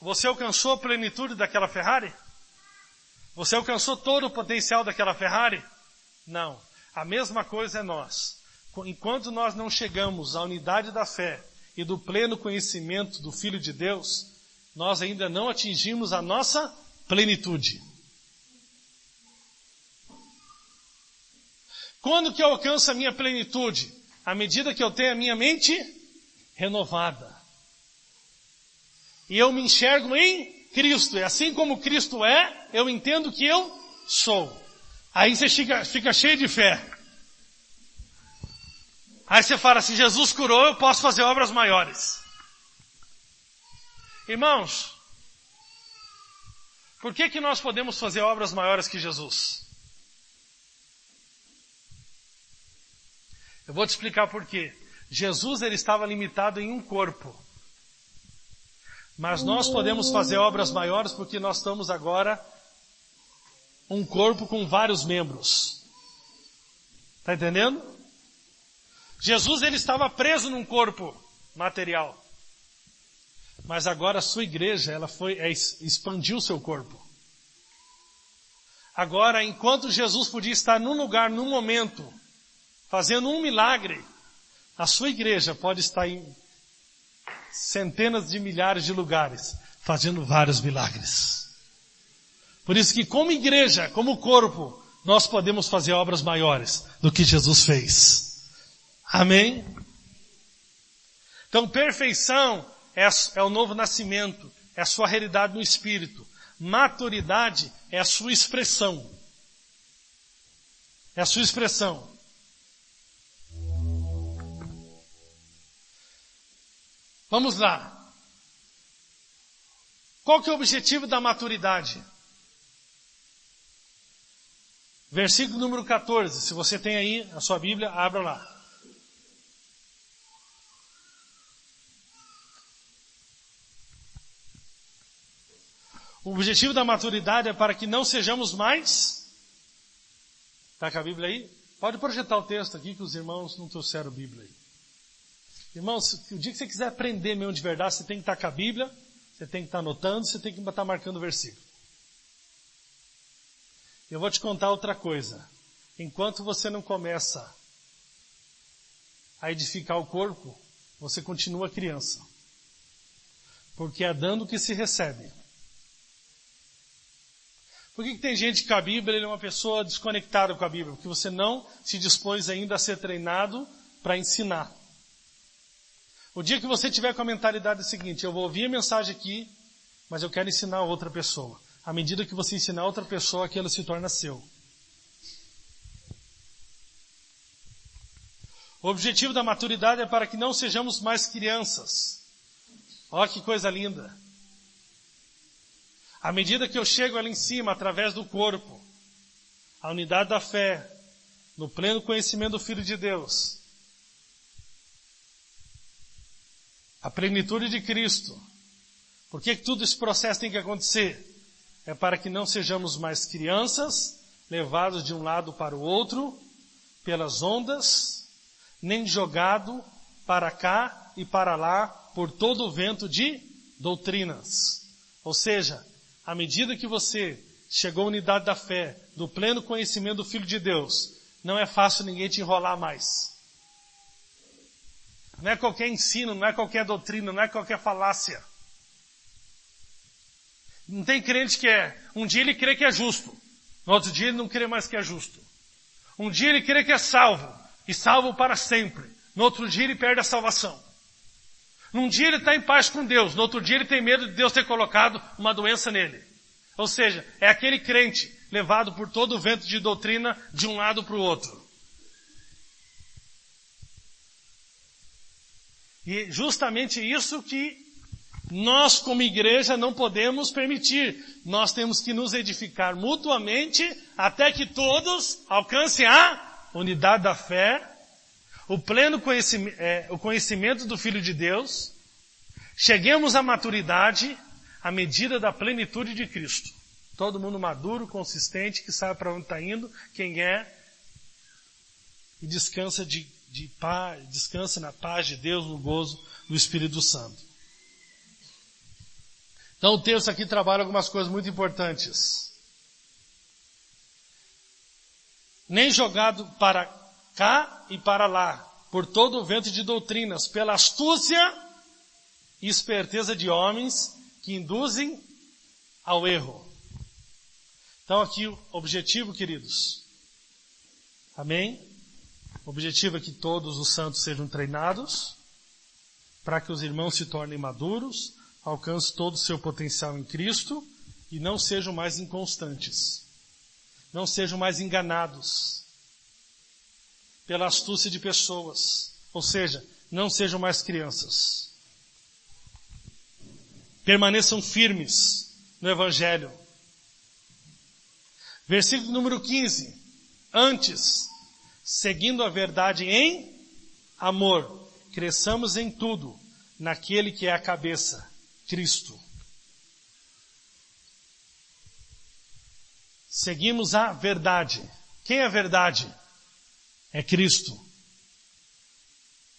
A: Você alcançou a plenitude daquela Ferrari? Você alcançou todo o potencial daquela Ferrari? Não. A mesma coisa é nós. Enquanto nós não chegamos à unidade da fé e do pleno conhecimento do Filho de Deus, nós ainda não atingimos a nossa plenitude. Quando que eu alcanço a minha plenitude? À medida que eu tenho a minha mente renovada. E eu me enxergo em Cristo. E assim como Cristo é, eu entendo que eu sou. Aí você fica cheio de fé. Aí você fala, se Jesus curou, eu posso fazer obras maiores. Irmãos, por que nós podemos fazer obras maiores que Jesus? Eu vou te explicar por quê. Jesus, ele estava limitado em um corpo. Mas nós podemos fazer obras maiores porque nós estamos agora um corpo com vários membros. Está entendendo? Jesus, ele estava preso num corpo material. Mas agora a sua igreja, ela expandiu o seu corpo. Agora, enquanto Jesus podia estar num lugar, num momento, fazendo um milagre, a sua igreja pode estar em centenas de milhares de lugares, fazendo vários milagres. Por isso que como igreja, como corpo, nós podemos fazer obras maiores do que Jesus fez. Amém? Então, perfeição é o novo nascimento, é a sua realidade no Espírito. Maturidade é a sua expressão. É a sua expressão. Vamos lá. Qual que é o objetivo da maturidade? Versículo número 14. Se você tem aí a sua Bíblia, abra lá. O objetivo da maturidade é para que não sejamos mais... Está com a Bíblia aí? Pode projetar o texto aqui que os irmãos não trouxeram a Bíblia aí. Irmãos, o dia que você quiser aprender mesmo de verdade, você tem que estar com a Bíblia, você tem que estar anotando, você tem que estar marcando o versículo. Eu vou te contar outra coisa. Enquanto você não começa a edificar o corpo, você continua criança. Porque é dando que se recebe. Por que tem gente que com a Bíblia ele é uma pessoa desconectada com a Bíblia? Porque você não se dispôs ainda a ser treinado para ensinar. O dia que você tiver com a mentalidade seguinte, eu vou ouvir a mensagem aqui, mas eu quero ensinar a outra pessoa. À medida que você ensinar a outra pessoa, aquilo se torna seu. O objetivo da maturidade é para que não sejamos mais crianças. Olha que coisa linda. À medida que eu chego ali em cima, através do corpo, a unidade da fé, no pleno conhecimento do Filho de Deus, a plenitude de Cristo. Por que todo esse processo tem que acontecer? É para que não sejamos mais crianças, levados de um lado para o outro, pelas ondas, nem jogado para cá e para lá, por todo o vento de doutrinas. Ou seja, à medida que você chegou à unidade da fé, do pleno conhecimento do Filho de Deus, não é fácil ninguém te enrolar mais. não é qualquer ensino, não é qualquer doutrina, não é qualquer falácia. Não tem crente que um dia ele crê que é justo, no outro dia ele não crê mais que é justo. Um dia ele crê que é salvo, e salvo para sempre. No outro dia ele perde a salvação. Num dia ele está em paz com Deus, no outro dia ele tem medo de Deus ter colocado uma doença nele. Ou seja, é aquele crente levado por todo o vento de doutrina de um lado para o outro. E justamente isso que nós como igreja não podemos permitir. Nós temos que nos edificar mutuamente até que todos alcancem a unidade da fé, o pleno conhecimento do Filho de Deus, cheguemos à maturidade à medida da plenitude de Cristo. Todo mundo maduro, consistente, que sabe para onde está indo, quem é, e descansa de paz, descansa na paz de Deus, no gozo do Espírito Santo. Então o texto aqui trabalha algumas coisas muito importantes. Nem jogado para cá e para lá, por todo o vento de doutrinas, pela astúcia e esperteza de homens que induzem ao erro. Então aqui o objetivo, queridos. Amém? O objetivo é que todos os santos sejam treinados, para que os irmãos se tornem maduros, alcancem todo o seu potencial em Cristo e não sejam mais inconstantes. Não sejam mais enganados pela astúcia de pessoas. Ou seja, não sejam mais crianças. Permaneçam firmes no Evangelho. Versículo número 15. Antes, seguindo a verdade em amor, cresçamos em tudo naquele que é a cabeça, Cristo. Seguimos a verdade. Quem é a verdade? É Cristo.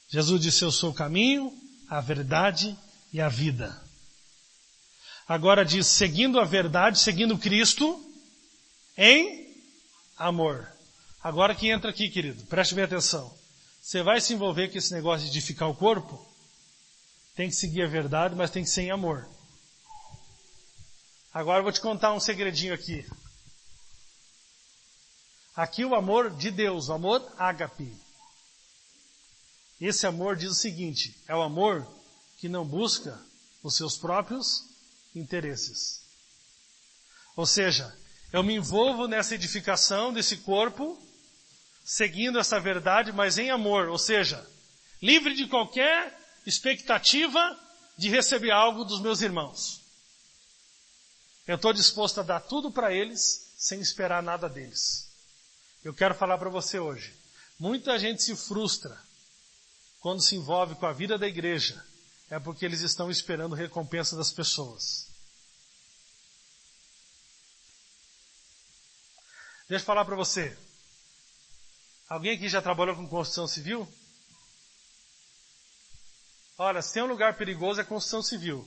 A: Jesus disse, eu sou o caminho, a verdade e a vida. Agora diz, seguindo a verdade, seguindo Cristo, em amor. Agora que entra aqui, querido, preste bem atenção. Você vai se envolver com esse negócio de edificar o corpo? Tem que seguir a verdade, mas tem que ser em amor. Agora eu vou te contar um segredinho aqui. Aqui o amor de Deus, o amor ágape. Esse amor diz o seguinte, é o amor que não busca os seus próprios interesses. Ou seja, eu me envolvo nessa edificação desse corpo, seguindo essa verdade, mas em amor. Ou seja, livre de qualquer expectativa de receber algo dos meus irmãos. Eu estou disposto a dar tudo para eles, sem esperar nada deles. Eu quero falar para você hoje. Muita gente se frustra quando se envolve com a vida da igreja. É porque eles estão esperando recompensa das pessoas. Deixa eu falar para você. Alguém aqui já trabalhou com construção civil? Olha, se tem um lugar perigoso é construção civil.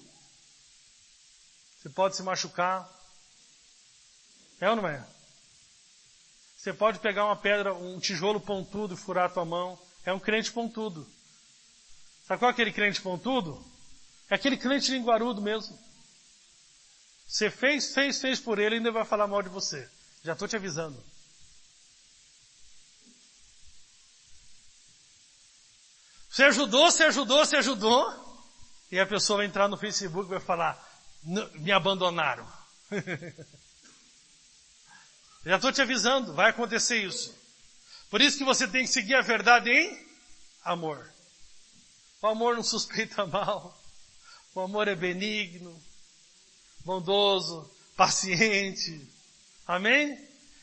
A: Você pode se machucar. É ou não é? Você pode pegar uma pedra, um tijolo pontudo e furar a tua mão. É um crente pontudo. Sabe qual é aquele crente pontudo? É aquele crente linguarudo mesmo. Você fez por ele e ainda vai falar mal de você. Já estou te avisando. Você ajudou. E a pessoa vai entrar no Facebook e vai falar, me abandonaram. Já estou te avisando, vai acontecer isso. Por isso que você tem que seguir a verdade em amor. O amor não suspeita mal. O amor é benigno, bondoso, paciente. Amém?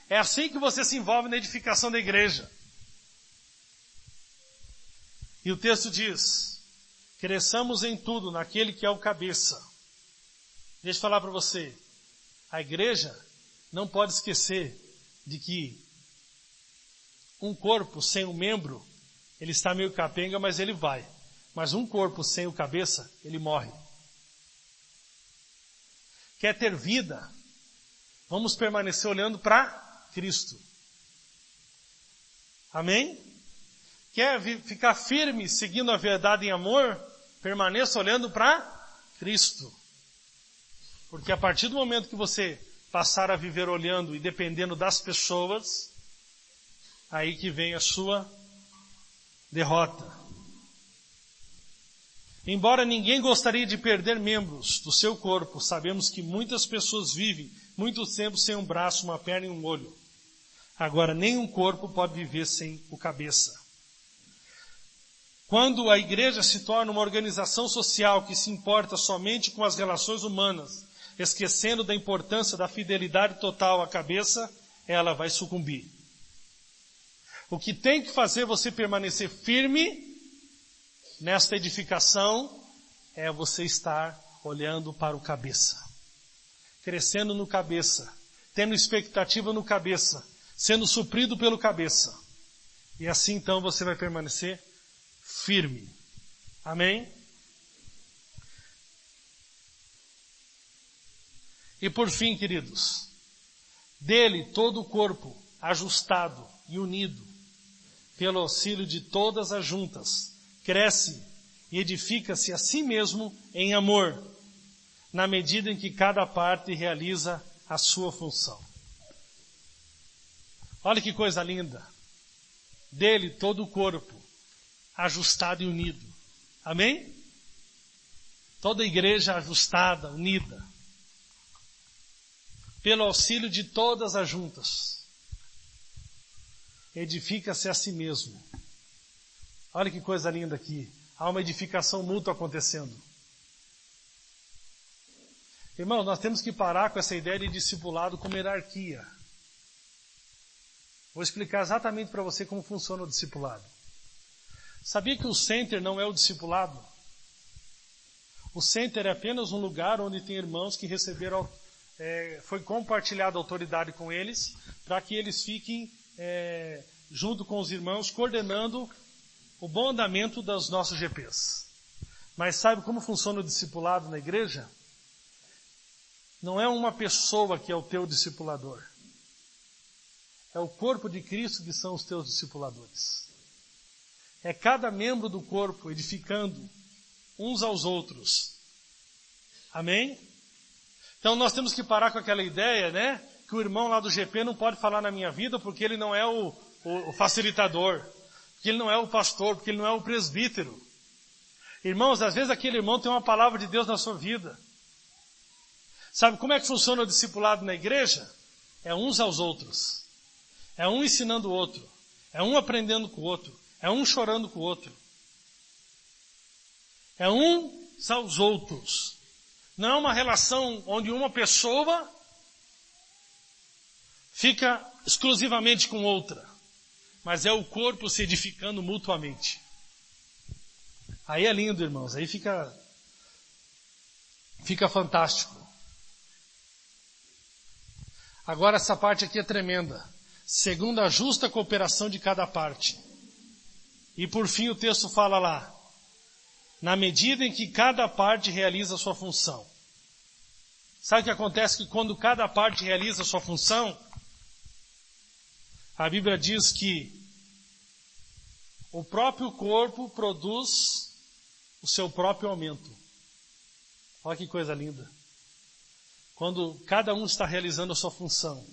A: É assim que você se envolve na edificação da igreja. E o texto diz, cresçamos em tudo naquele que é o cabeça. Deixa eu falar para você, a igreja não pode esquecer de que um corpo sem um membro, ele está meio capenga, mas ele vai. Mas um corpo sem o cabeça, ele morre. Quer ter vida? Vamos permanecer olhando para Cristo. Amém? Quer ficar firme, seguindo a verdade em amor? Permaneça olhando para Cristo. Porque a partir do momento que você passar a viver olhando e dependendo das pessoas, aí que vem a sua derrota. Embora ninguém gostaria de perder membros do seu corpo, sabemos que muitas pessoas vivem muito tempo sem um braço, uma perna e um olho. Agora, nenhum corpo pode viver sem o cabeça. Quando a igreja se torna uma organização social que se importa somente com as relações humanas, esquecendo da importância da fidelidade total à cabeça, ela vai sucumbir. O que tem que fazer você permanecer firme nesta edificação é você estar olhando para o cabeça, crescendo no cabeça, tendo expectativa no cabeça, sendo suprido pelo cabeça. E assim então você vai permanecer firme. Amém? E por fim, queridos, dele todo o corpo, ajustado e unido, pelo auxílio de todas as juntas, cresce e edifica-se a si mesmo em amor, na medida em que cada parte realiza a sua função. Olha que coisa linda. Dele todo o corpo, ajustado e unido. Amém? Toda a igreja ajustada, unida, pelo auxílio de todas as juntas, edifica-se a si mesmo. Olha que coisa linda aqui. Há uma edificação mútua acontecendo. Irmãos, nós temos que parar com essa ideia de discipulado como hierarquia. Vou explicar exatamente para você como funciona o discipulado. Sabia que o center não é o discipulado? O center é apenas um lugar onde tem irmãos que receberam, foi compartilhada a autoridade com eles, para que eles fiquem junto com os irmãos, coordenando o bom andamento dos nossos GPs. Mas sabe como funciona o discipulado na igreja? Não é uma pessoa que é o teu discipulador. É o corpo de Cristo que são os teus discipuladores. É cada membro do corpo edificando uns aos outros. Amém? Então nós temos que parar com aquela ideia, né? Que o irmão lá do GP não pode falar na minha vida porque ele não é o facilitador, porque ele não é o pastor, porque ele não é o presbítero. Irmãos, às vezes aquele irmão tem uma palavra de Deus na sua vida. Sabe como é que funciona o discipulado na igreja? É uns aos outros. É um ensinando o outro. É um aprendendo com o outro. É um chorando com o outro. É uns aos outros. Não é uma relação onde uma pessoa fica exclusivamente com outra. Mas é o corpo se edificando mutuamente. Aí é lindo, irmãos. Aí fica fantástico. Agora essa parte aqui é tremenda. Segundo a justa cooperação de cada parte. E por fim o texto fala lá, na medida em que cada parte realiza a sua função. Sabe o que acontece? Que quando cada parte realiza a sua função, a Bíblia diz que o próprio corpo produz o seu próprio aumento. Olha que coisa linda. Quando cada um está realizando a sua função,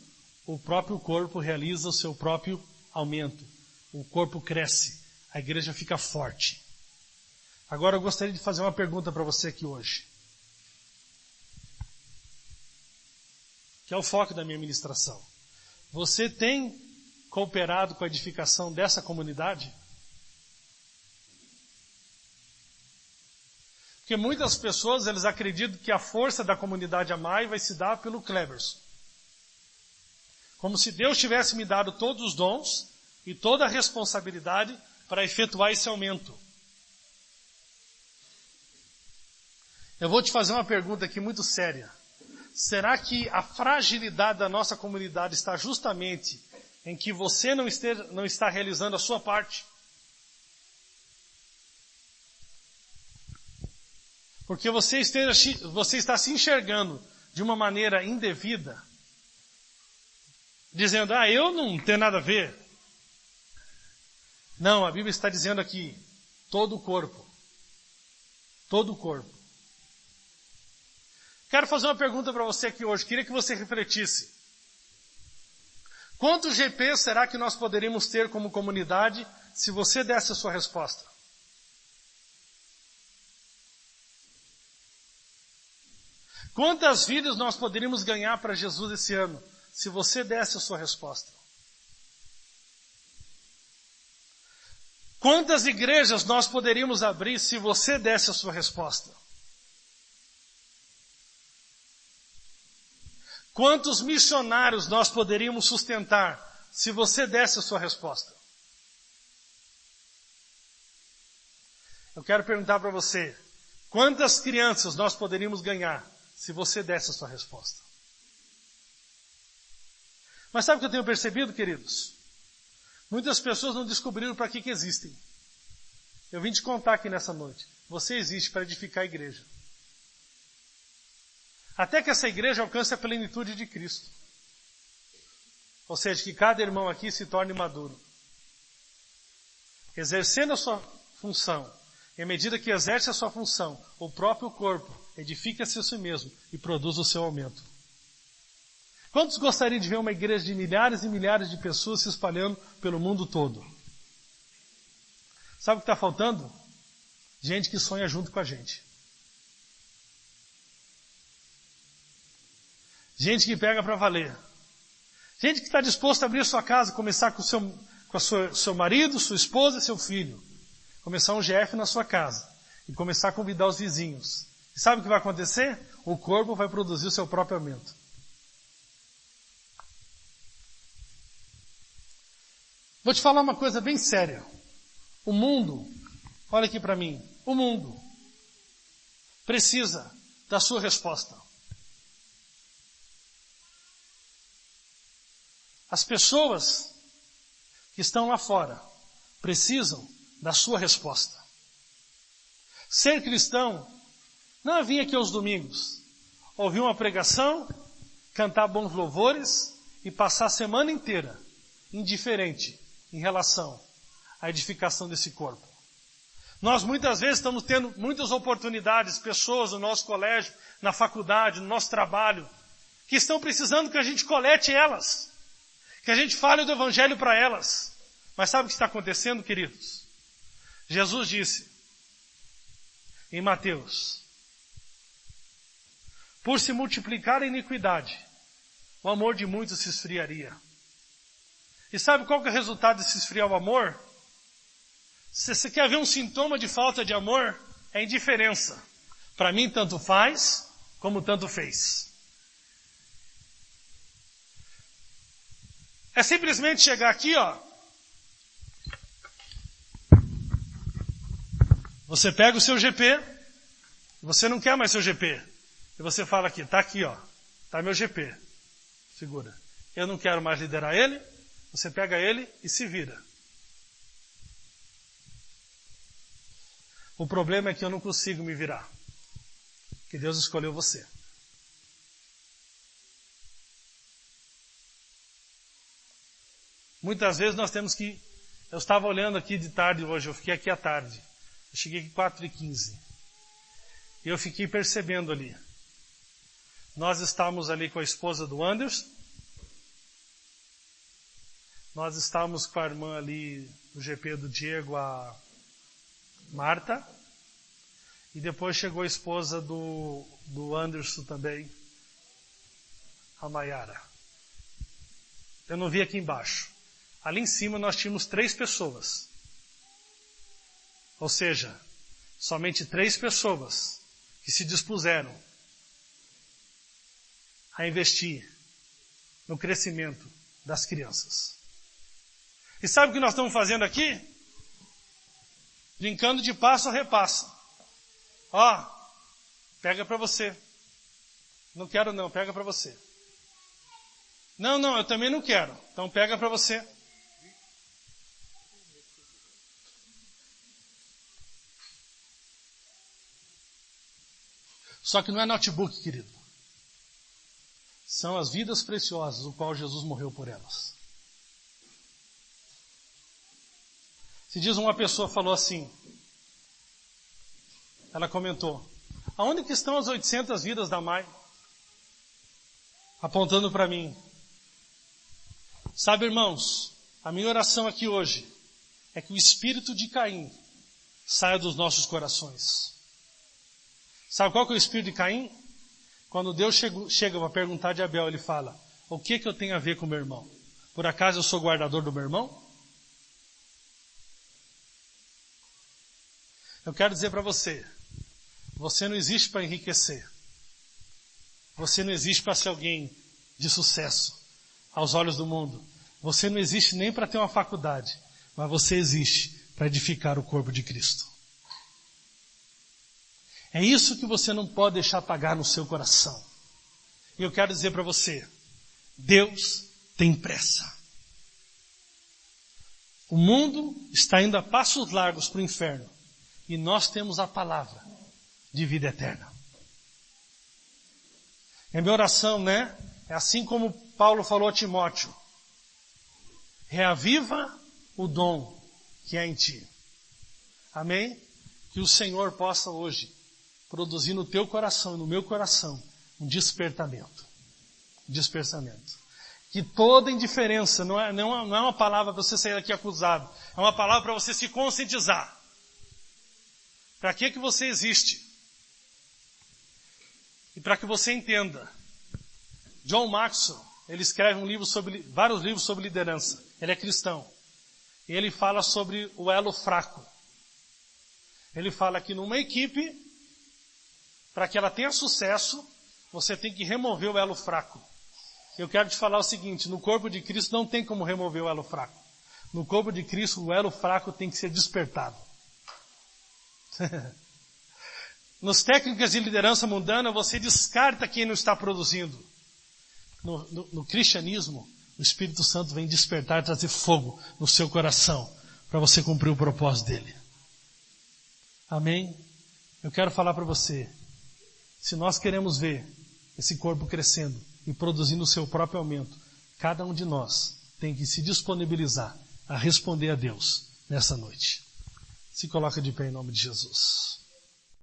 A: o próprio corpo realiza o seu próprio aumento. O corpo cresce, a igreja fica forte. Agora eu gostaria de fazer uma pergunta para você aqui hoje, que é o foco da minha ministração. Você tem cooperado com a edificação dessa comunidade? Porque muitas pessoas, eles acreditam que a força da comunidade Amai vai se dar pelo Cleverson. Como se Deus tivesse me dado todos os dons e toda a responsabilidade para efetuar esse aumento. Eu vou te fazer uma pergunta aqui muito séria. Será que a fragilidade da nossa comunidade está justamente em que você não está realizando a sua parte? Porque você está se enxergando de uma maneira indevida, dizendo, eu não tenho nada a ver. Não, a Bíblia está dizendo aqui, todo o corpo. Todo o corpo. Quero fazer uma pergunta para você aqui hoje, queria que você refletisse. Quantos GPs será que nós poderíamos ter como comunidade se você desse a sua resposta? Quantas vidas nós poderíamos ganhar para Jesus esse ano, se você desse a sua resposta? Quantas igrejas nós poderíamos abrir se você desse a sua resposta? Quantos missionários nós poderíamos sustentar se você desse a sua resposta? Eu quero perguntar para você, quantas crianças nós poderíamos ganhar se você desse a sua resposta? Mas sabe o que eu tenho percebido, queridos? Muitas pessoas não descobriram para que existem. Eu vim te contar aqui nessa noite. Você existe para edificar a igreja. Até que essa igreja alcance a plenitude de Cristo. Ou seja, que cada irmão aqui se torne maduro. Exercendo a sua função. E à medida que exerce a sua função, o próprio corpo edifica-se a si mesmo e produz o seu aumento. Quantos gostariam de ver uma igreja de milhares e milhares de pessoas se espalhando pelo mundo todo? Sabe o que está faltando? Gente que sonha junto com a gente. Gente que pega para valer. Gente que está disposto a abrir a sua casa, começar com seu marido, sua esposa e seu filho. Começar um GF na sua casa. E começar a convidar os vizinhos. E sabe o que vai acontecer? O corpo vai produzir o seu próprio aumento. Vou te falar uma coisa bem séria. O mundo, olha aqui para mim, o mundo precisa da sua resposta. As pessoas que estão lá fora precisam da sua resposta. Ser cristão não é vir aqui aos domingos, ouvir uma pregação, cantar bons louvores e passar a semana inteira indiferente em relação à edificação desse corpo. Nós muitas vezes estamos tendo muitas oportunidades, pessoas no nosso colégio, na faculdade, no nosso trabalho, que estão precisando que a gente colete elas. Que a gente fale do Evangelho para elas. Mas sabe o que está acontecendo, queridos? Jesus disse em Mateus: por se multiplicar a iniquidade, o amor de muitos se esfriaria. E sabe qual que é o resultado de se esfriar o amor? Se você quer ver um sintoma de falta de amor, é indiferença. Para mim, tanto faz, como tanto fez. É simplesmente chegar aqui, ó. Você pega o seu GP, você não quer mais seu GP. E você fala aqui, tá aqui, ó. Tá meu GP. Segura. Eu não quero mais liderar ele. Você pega ele e se vira. O problema é que eu não consigo me virar. Que Deus escolheu você. Muitas vezes nós temos que... Eu estava olhando aqui de tarde hoje, eu fiquei aqui à tarde. Eu cheguei aqui 4h15. E eu fiquei percebendo ali. Nós estávamos ali com a esposa do Anderson. Nós estávamos com a irmã ali, do GP do Diego, a Marta. E depois chegou a esposa do Anderson também, a Maiara. Eu não vi aqui embaixo. Ali em cima nós tínhamos 3 pessoas. Ou seja, somente 3 pessoas que se dispuseram a investir no crescimento das crianças. E sabe o que nós estamos fazendo aqui? Brincando de passo a repasso. Ó, pega para você. Não quero não, pega para você. Não, eu também não quero. Então pega para você. Só que não é notebook, querido. São as vidas preciosas, o qual Jesus morreu por elas. Se diz uma pessoa falou assim, ela comentou, aonde que estão as 800 vidas da Mai? Apontando para mim. Sabe, irmãos, a minha oração aqui hoje é que o espírito de Caim saia dos nossos corações. Sabe qual que é o espírito de Caim? Quando Deus chega para perguntar de Abel, ele fala, o que eu tenho a ver com meu irmão? Por acaso eu sou guardador do meu irmão? Eu quero dizer para você, você não existe para enriquecer. Você não existe para ser alguém de sucesso aos olhos do mundo. Você não existe nem para ter uma faculdade, mas você existe para edificar o corpo de Cristo. É isso que você não pode deixar apagar no seu coração. E eu quero dizer para você, Deus tem pressa. O mundo está indo a passos largos para o inferno. E nós temos a palavra de vida eterna. E a minha oração, né? É assim como Paulo falou a Timóteo. Reaviva o dom que é em ti. Amém? Que o Senhor possa hoje produzir no teu coração e no meu coração um despertamento. Despertamento. Que toda indiferença não é uma palavra para você sair daqui acusado. É uma palavra para você se conscientizar. Para que você existe? E para que você entenda. John Maxwell, ele escreve vários livros sobre liderança. Ele é cristão. E ele fala sobre o elo fraco. Ele fala que numa equipe, para que ela tenha sucesso, você tem que remover o elo fraco. Eu quero te falar o seguinte, no corpo de Cristo não tem como remover o elo fraco. No corpo de Cristo, o elo fraco tem que ser despertado. Nas técnicas de liderança mundana, você descarta quem não está produzindo. No cristianismo, o Espírito Santo vem despertar e trazer fogo no seu coração para você cumprir o propósito dele. Amém? Eu quero falar para você, se nós queremos ver esse corpo crescendo e produzindo o seu próprio aumento, cada um de nós tem que se disponibilizar a responder a Deus nessa noite. Se coloca de pé em nome de Jesus.